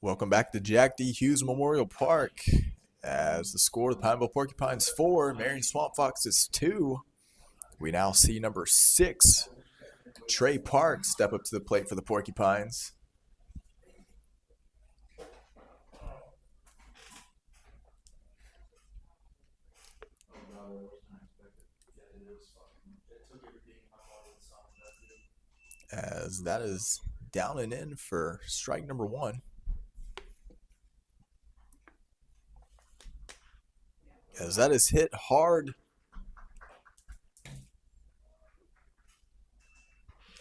Welcome back to Jack D. Hughes Memorial Park. As the score, the Pineville Porcupines 4, Marion Swamp Foxes 2. We now see number 6, Trey Park, step up to the plate for the Porcupines. As that is down and in for strike number 1. As that is hit hard.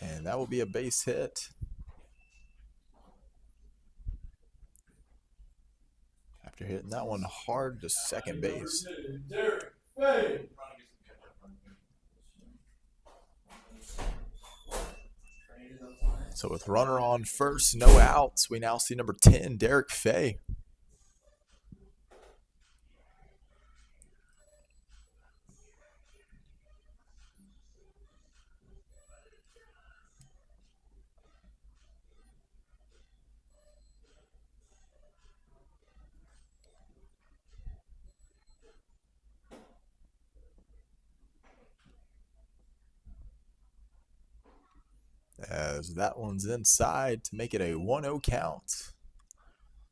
And that will be a base hit. After hitting that one hard to second base. So with runner on first, no outs, we now see number 10, Derek Fay. As that one's inside to make it a 1-0 count.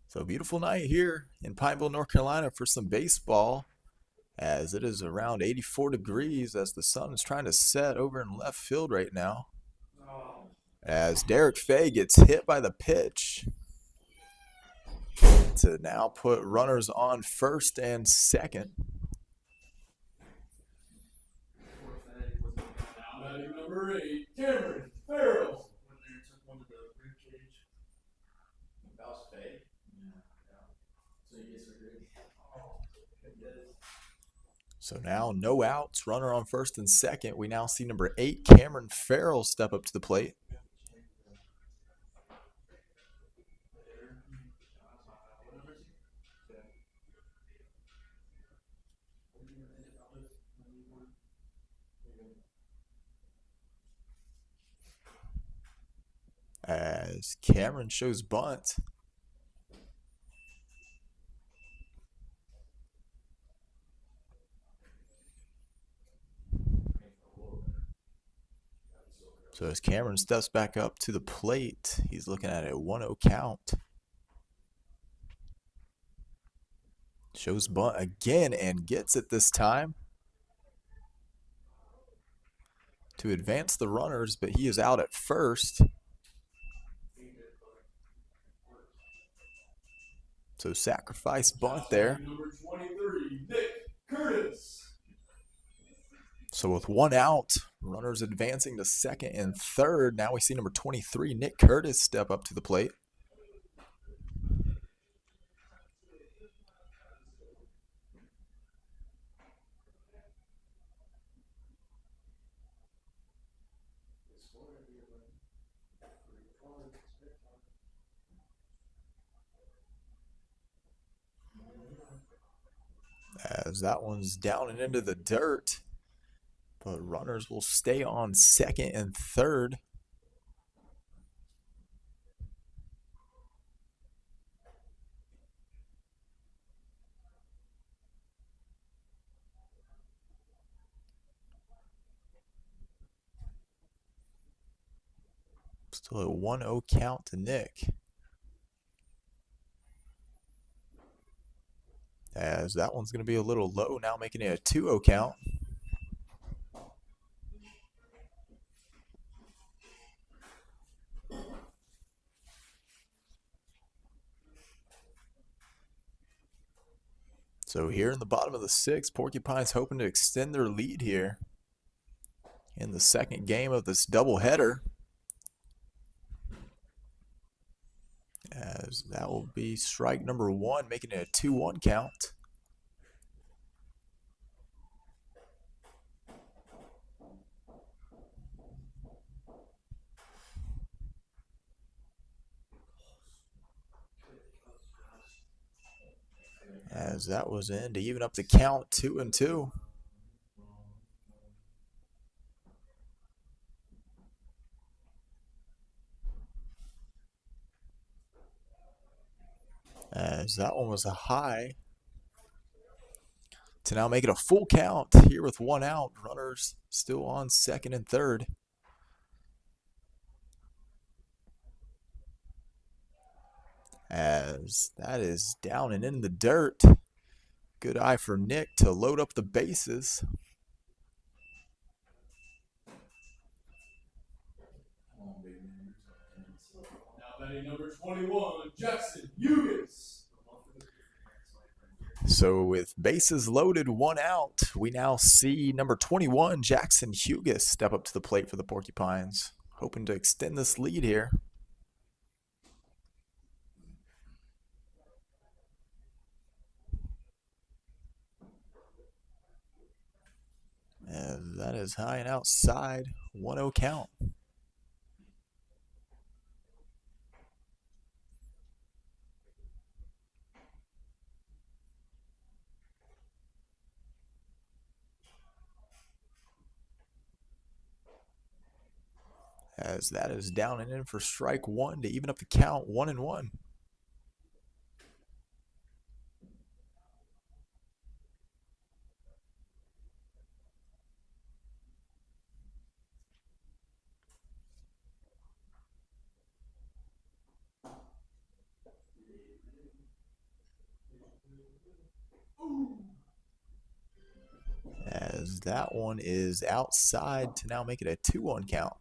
So beautiful night here in Pineville, North Carolina for some baseball, as it is around 84 degrees as the sun is trying to set over in left field right now. As Derek Fay gets hit by the pitch to now put runners on first and second. Number 8, Cameron Farrell. Went there and took one to the rib cage. That was fake. Yeah. So he gets surgery. So now no outs, runner on first and second. We now see number 8, Cameron Farrell, step up to the plate. As Cameron shows bunt. So as Cameron steps back up to the plate, he's looking at a 1-0 count. Shows bunt again and gets it this time to advance the runners, but he is out at first. So sacrifice bunt there. Number 23, Nick Curtis. So with 1 out, runners advancing to second and third. Now we see number 23, Nick Curtis, step up to the plate. As that one's down and into the dirt. But runners will stay on second and third. Still a 1-0 count to Nick. As that one's going to be a little low now, making it a 2-0 count. So here in the bottom of the 6th, Porcupines hoping to extend their lead here in the second game of this doubleheader. As that will be strike number 1, making it a 2-1 count. As that was in to even up the count, 2-2. As that one was a high. To now make it a full count here with one out. Runners still on second and third. As that is down and in the dirt. Good eye for Nick to load up the bases. Now batting number 21, Jackson Hughes. So with bases loaded, one out, we now see number 21, Jackson Hughes, step up to the plate for the Porcupines, hoping to extend this lead here. And that is high and outside, 1-0 count. As that is down and in for strike one to even up the count, 1-1. As that one is outside to now make it a 2-1 count.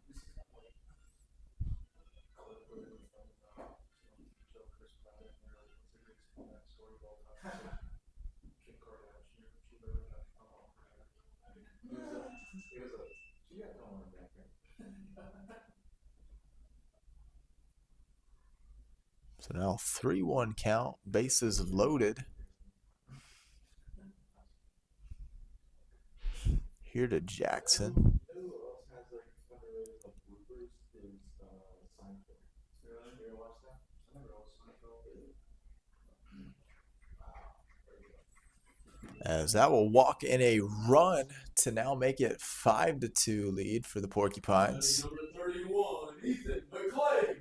So now 3-1 count, bases loaded. Here to Jackson. As that will walk in a run to now make it 5-2 lead for the Porcupines. Number 31, Ethan McClain.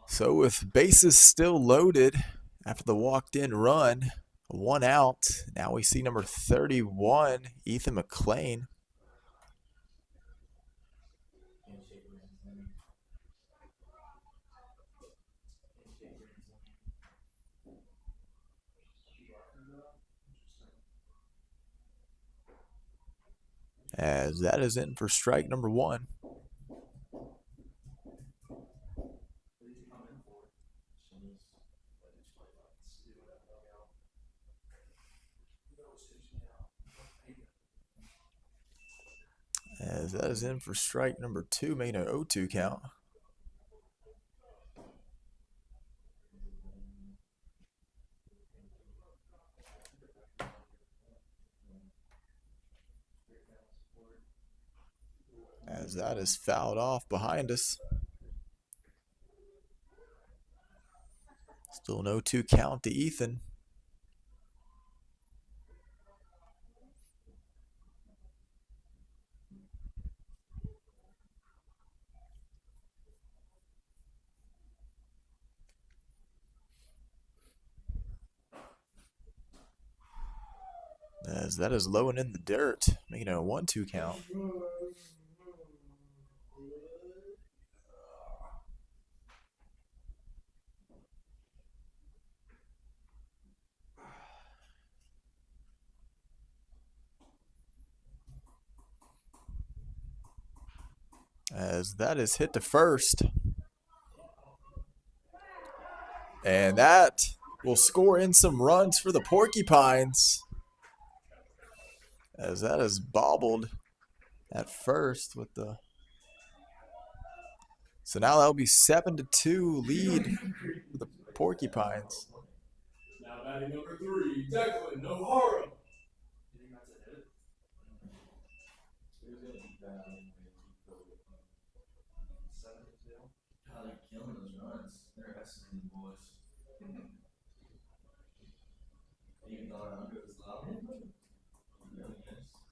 So with bases still loaded after the walked-in run, one out. Now we see number 31, Ethan McClain. As that is in for strike number one. As that is in for strike number two, making an 0-2 count. As that is fouled off behind us. Still an 0-2 count to Ethan. As that is low and in the dirt, making it a 1-2 count. As that is hit to first. And that will score in some runs for the Porcupines. As that is bobbled at first with the... So now that'll be 7-2 lead for the Porcupines. Now batting number 3, Declan O'Hara. You think that's a hit? God, they're killing those runs. They're estimating boys. Even though our under is loud. Really is.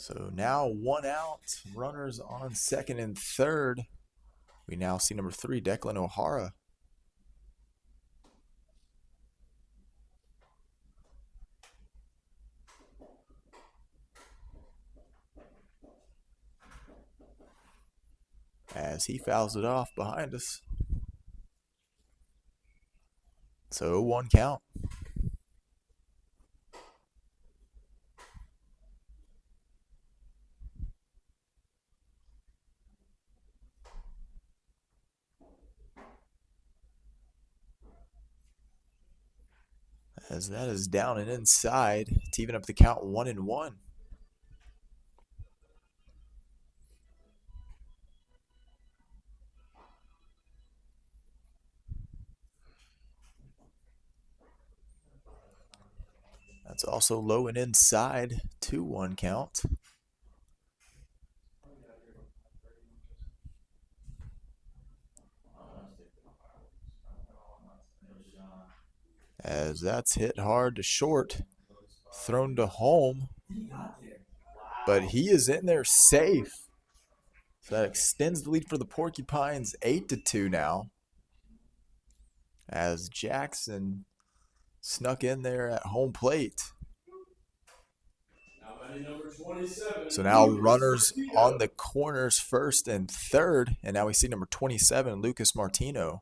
So now 1 out, runners on second and third. We now see number 3, Declan O'Hara. As he fouls it off behind us. So 1 count. As that is down and inside to even up the count 1-1. That's also low and inside, 2-1 count. As that's hit hard to short, thrown to home, but he is in there safe. So that extends the lead for the Porcupines 8-2 now. As Jackson snuck in there at home plate. So now runners on the corners first and third. And now we see number 27, Lucas Martino.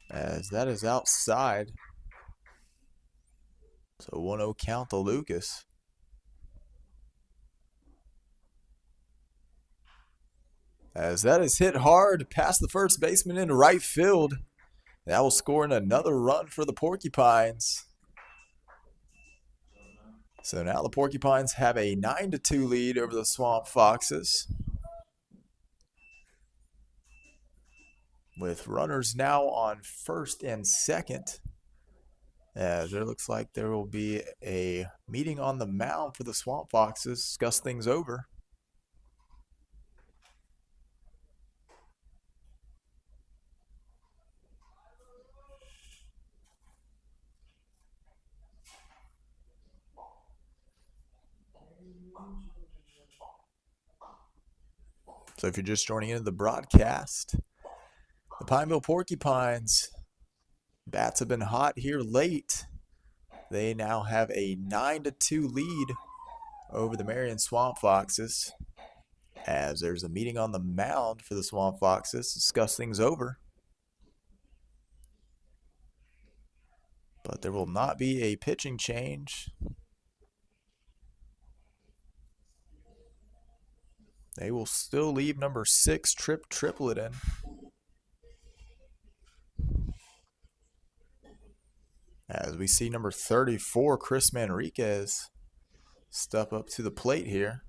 As that is outside. So 1-0 count to Lucas. As that is hit hard past the first baseman into right field. That will score in another run for the Porcupines. So now the Porcupines have a 9-2 lead over the Swamp Foxes. With runners now on first and second. As it looks like there will be a meeting on the mound for the Swamp Foxes, discuss things over. So if you're just joining into the broadcast, the Pineville Porcupines bats have been hot here late. They now have a 9-2 lead over the Marion Swamp Foxes. As there's a meeting on the mound for the Swamp Foxes, discuss things over. But there will not be a pitching change. They will still leave number 6, Triplet in. As we see number 34, Chris Manriquez, step up to the plate here.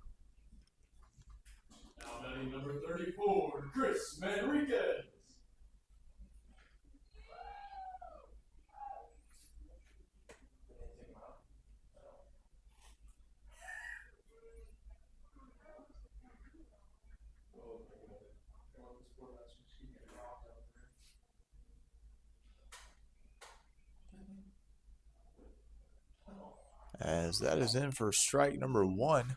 Now batting number 34, Chris Manriquez. As that is in for strike number 1.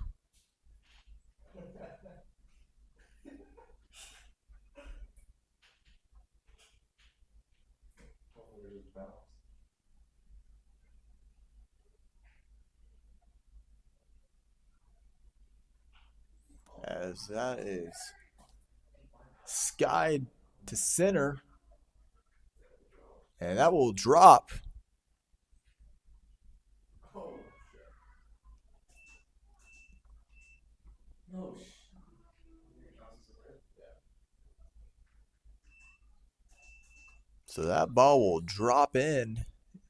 As that is skied to center. And that will drop. So that ball will drop in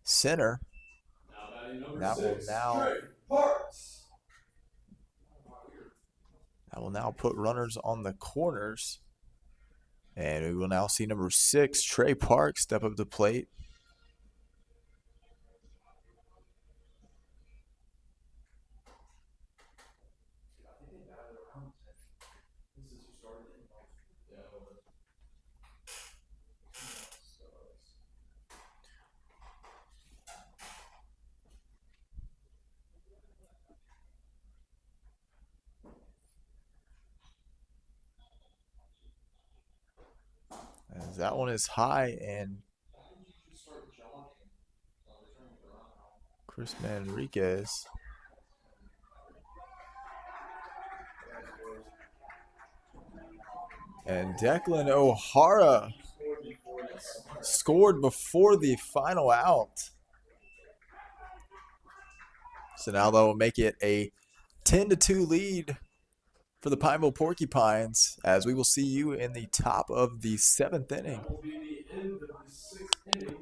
center. Now batting number That will 6, now- Trey Parks. That will now put runners on the corners. And we will now see number 6, Trey Park, step up to the plate. As that one is high, and Chris Manriquez and Declan O'Hara scored before the final out. So now they'll make it a 10-2 lead for the Pineville Porcupines, as we will see you in the top of the 7th inning. That will be the end of the 6th inning.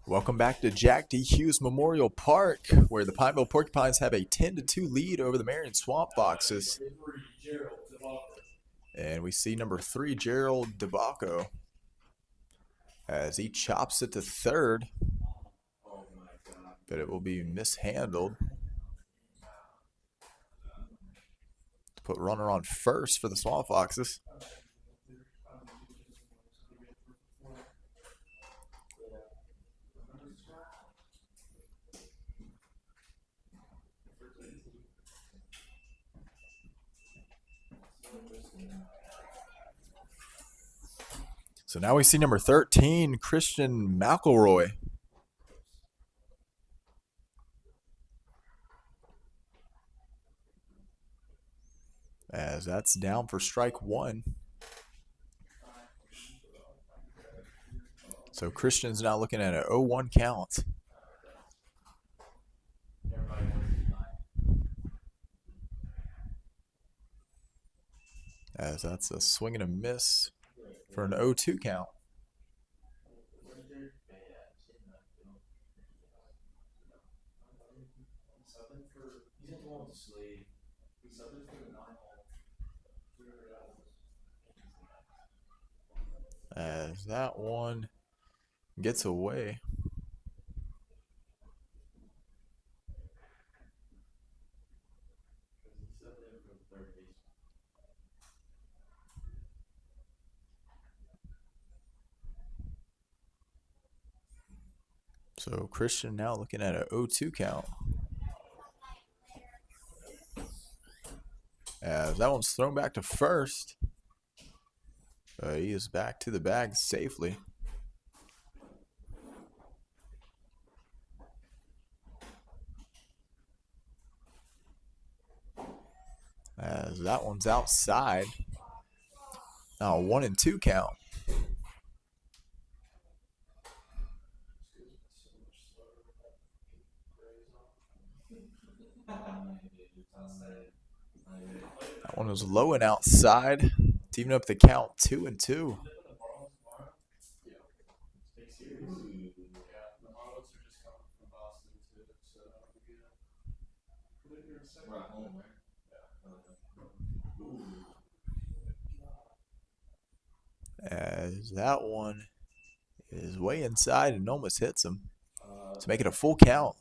Welcome back to Jack D. Hughes Memorial Park, where the Pineville Porcupines have a 10-2 lead over the Marion Swamp Foxes. And we see number 3, Gerald DeBacco, as he chops it to third, but it will be mishandled. To put runner on first for the Swamp Foxes. So now we see number 13, Christian McElroy. As that's down for strike 1. So Christian's now looking at an 0-1 count. As that's a swing and a miss for an 0-2 count. As that one gets away. So Christian now looking at an 0-2 count. As that one's thrown back to first. He is back to the bag safely. As that one's outside. Now a 1-2 count. That one was low and outside to even up the count 2-2. As that one is way inside and almost hits him to make it a full count.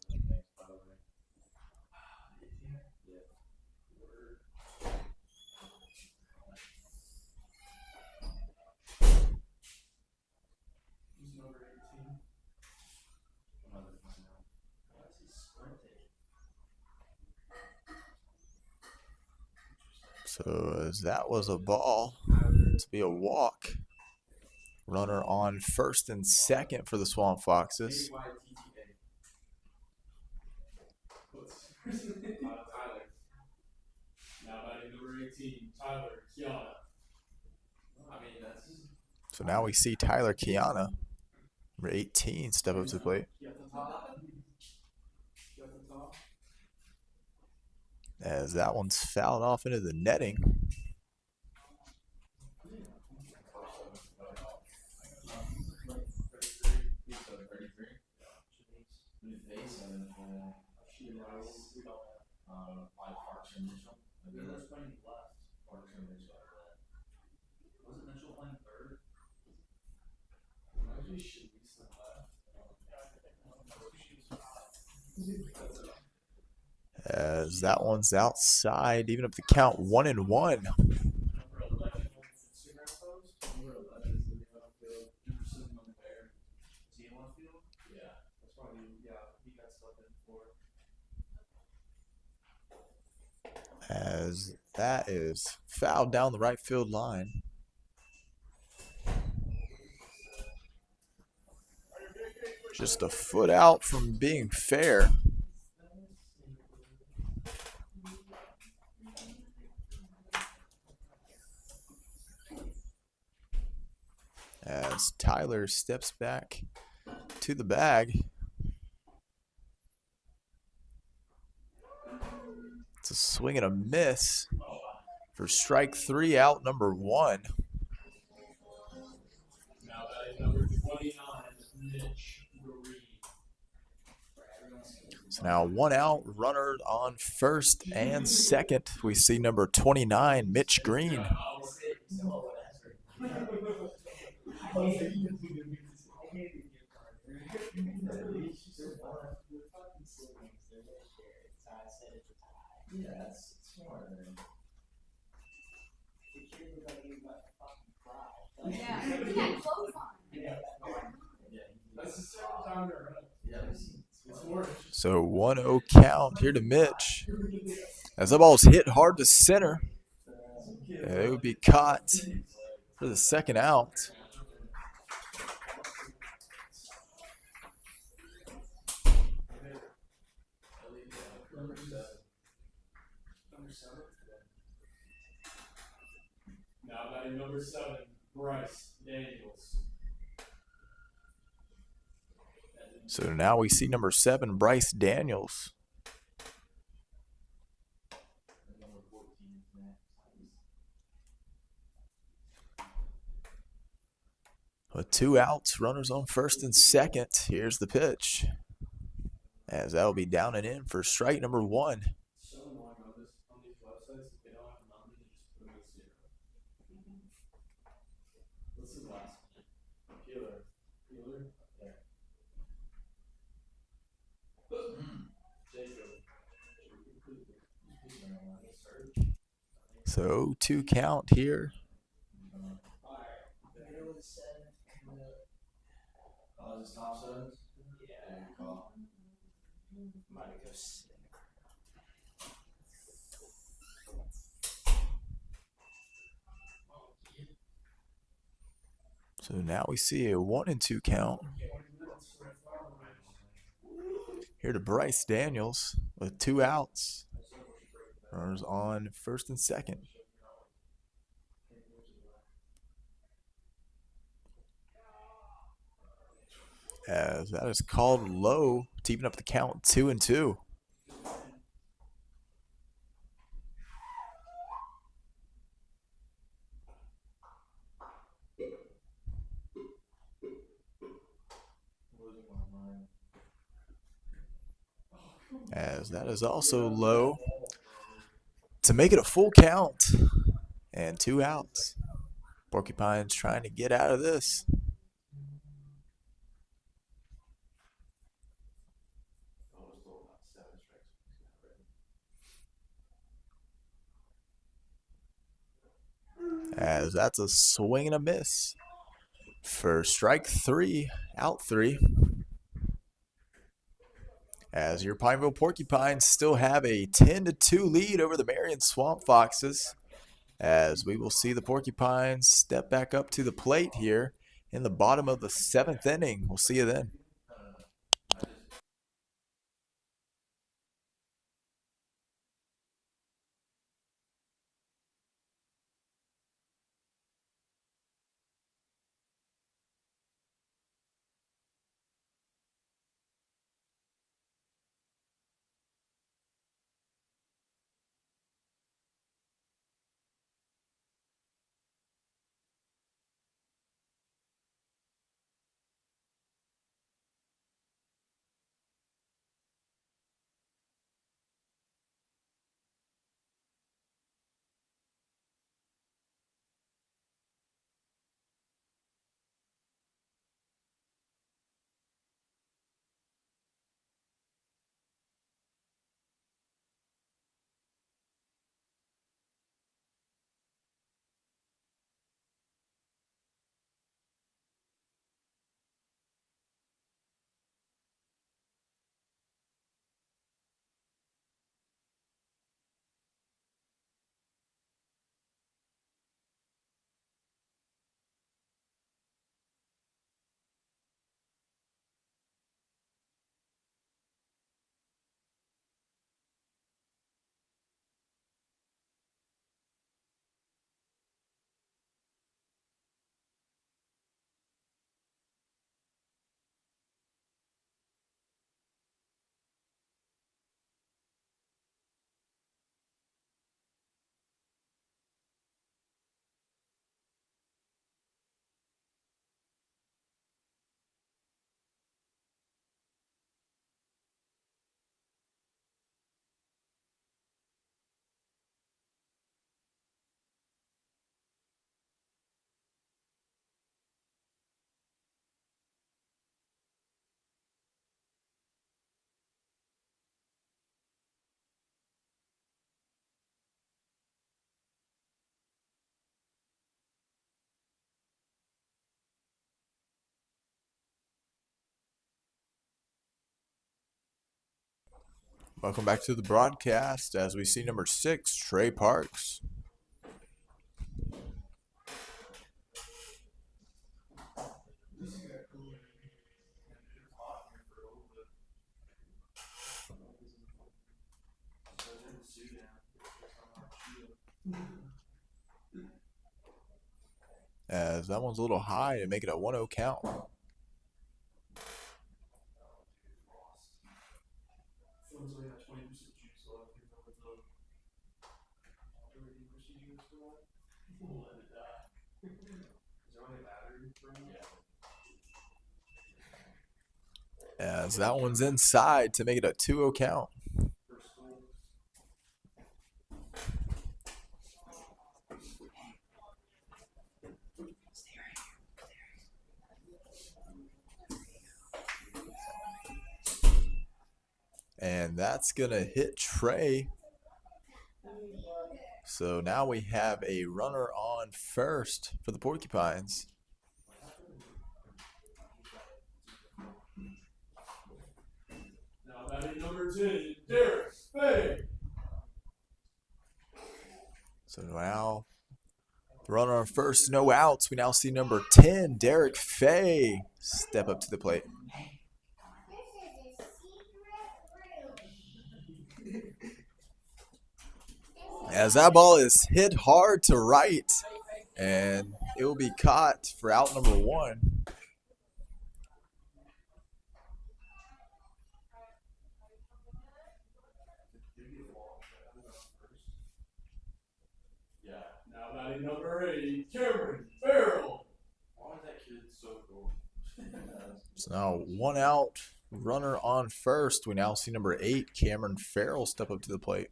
So as that was a ball to be a walk. Runner on first and second for the Swamp Foxes. Now batting number 18, Tyler Kiana. So now we see Tyler Kiana, number 18, step up to the plate. As that one's fouled off into the netting. As that one's outside, even up the count 1-1. As that is fouled down the right field line. Just a foot out from being fair. As Tyler steps back to the bag. It's a swing and a miss for strike 3, out number 1. Now batting number 29, Mitch Green. So now 1 out, runner on first and second. We see number 29, Mitch Green. Yeah, he had clothes on. That's the second time they're it's worse. So 1-0 count here to Mitch. As the ball's hit hard to center. It would be caught for the second out. Now batting number 7, Bryce Daniels. So now we see number 7, Bryce Daniels. With 2 outs, runners on first and second. Here's the pitch. As that'll be down and in for strike number 1. So annoying on these websites, if they don't have numbers, they just put them at 0. What's the last one? Peeler. There. Jacob. So 2 count here. Middle of the 7th. Oh, is this top 7th? Yeah, good call. Might go sit in the crowd. So now we see a 1 and 2 count. Here to Bryce Daniels with 2 outs. Runners on first and second. As that is called low to even up the count 2 and 2. As that is also low to make it a full count and 2 outs. Porcupines trying to get out of this. As that's a swing and a miss for strike 3, out 3. As your Pineville Porcupines still have a 10-2 lead over the Marion Swamp Foxes. As we will see the Porcupines step back up to the plate here in the bottom of the 7th inning. We'll see you then. Welcome back to the broadcast as we see number 6, Trey Parks. As that one's a little high to make it a 1-0 count. As that one's inside to make it a 2-0 count. And that's going to hit Trey. So now we have a runner on first for the Porcupines. Now batting number 10, Derek Fay. So now, runner on first, no outs. We now see number 10, Derek Fay, step up to the plate. As that ball is hit hard to right, and it will be caught for out number 1. Yeah. Now batting number 8, Cameron Farrell. Why is that kid so cool? So now 1 out, runner on first. We now see number 8, Cameron Farrell, step up to the plate.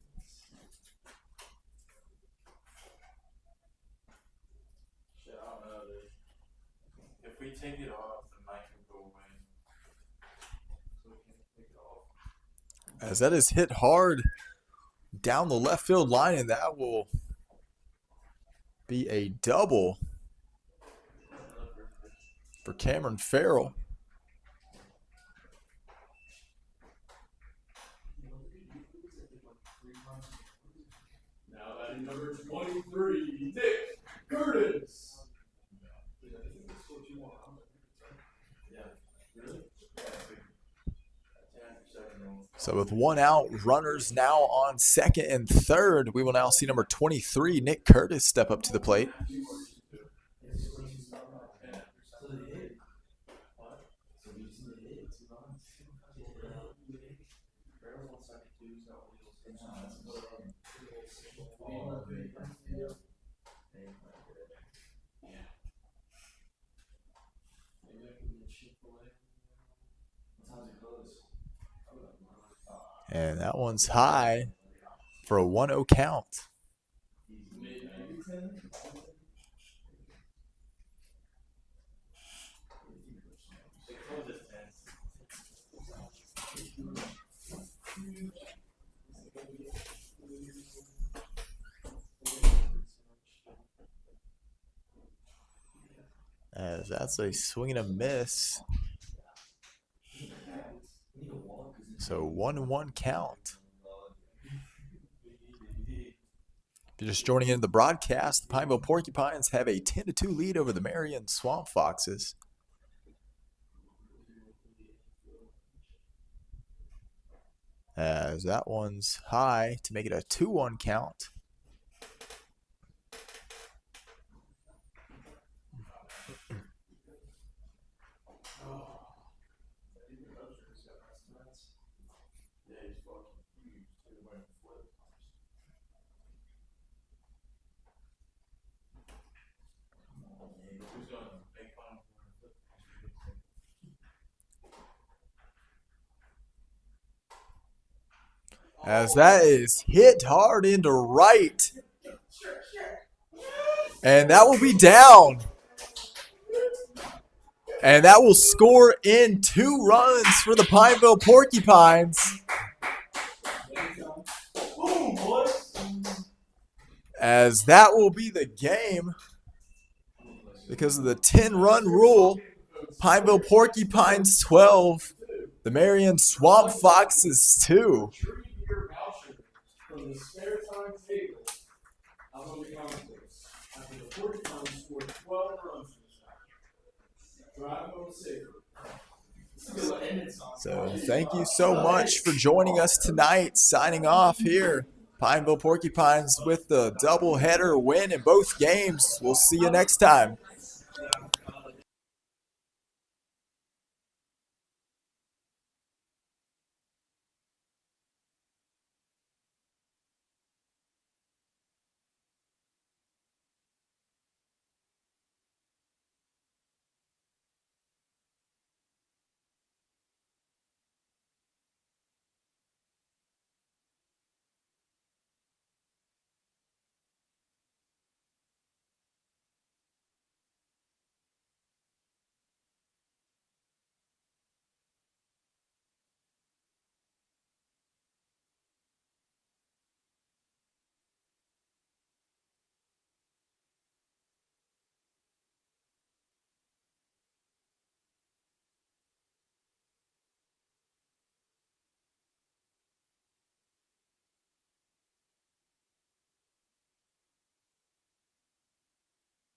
Shit, I don't know, dude. If we take it off, the mic will go away. So we can't take it off. As that is hit hard down the left field line, and that will be a double for Cameron Farrell. Now batting number 23, Nick Curtis. So with 1 out, runners now on second and third. We will now see number 23, Nick Curtis, step up to the plate. And that one's high for a 1-0 count. As that's a swing and a miss. So 1-1 count. If you're just joining in the broadcast, the Pineville Porcupines have a 10-2 lead over the Marion Swamp Foxes. As that one's high to make it a 2-1 count. As that is hit hard into right. And that will be down. And that will score in 2 runs for the Pineville Porcupines. As that will be the game. Because of the 10-run rule, Pineville Porcupines 12, the Marion Swamp Foxes 2. From the spare time table, out on the concourse, after the Porcupines scored 12 runs in this match. Drive home safer. So thank you so much for joining us tonight. Signing off here, Pineville Porcupines with the doubleheader win in both games. We'll see you next time.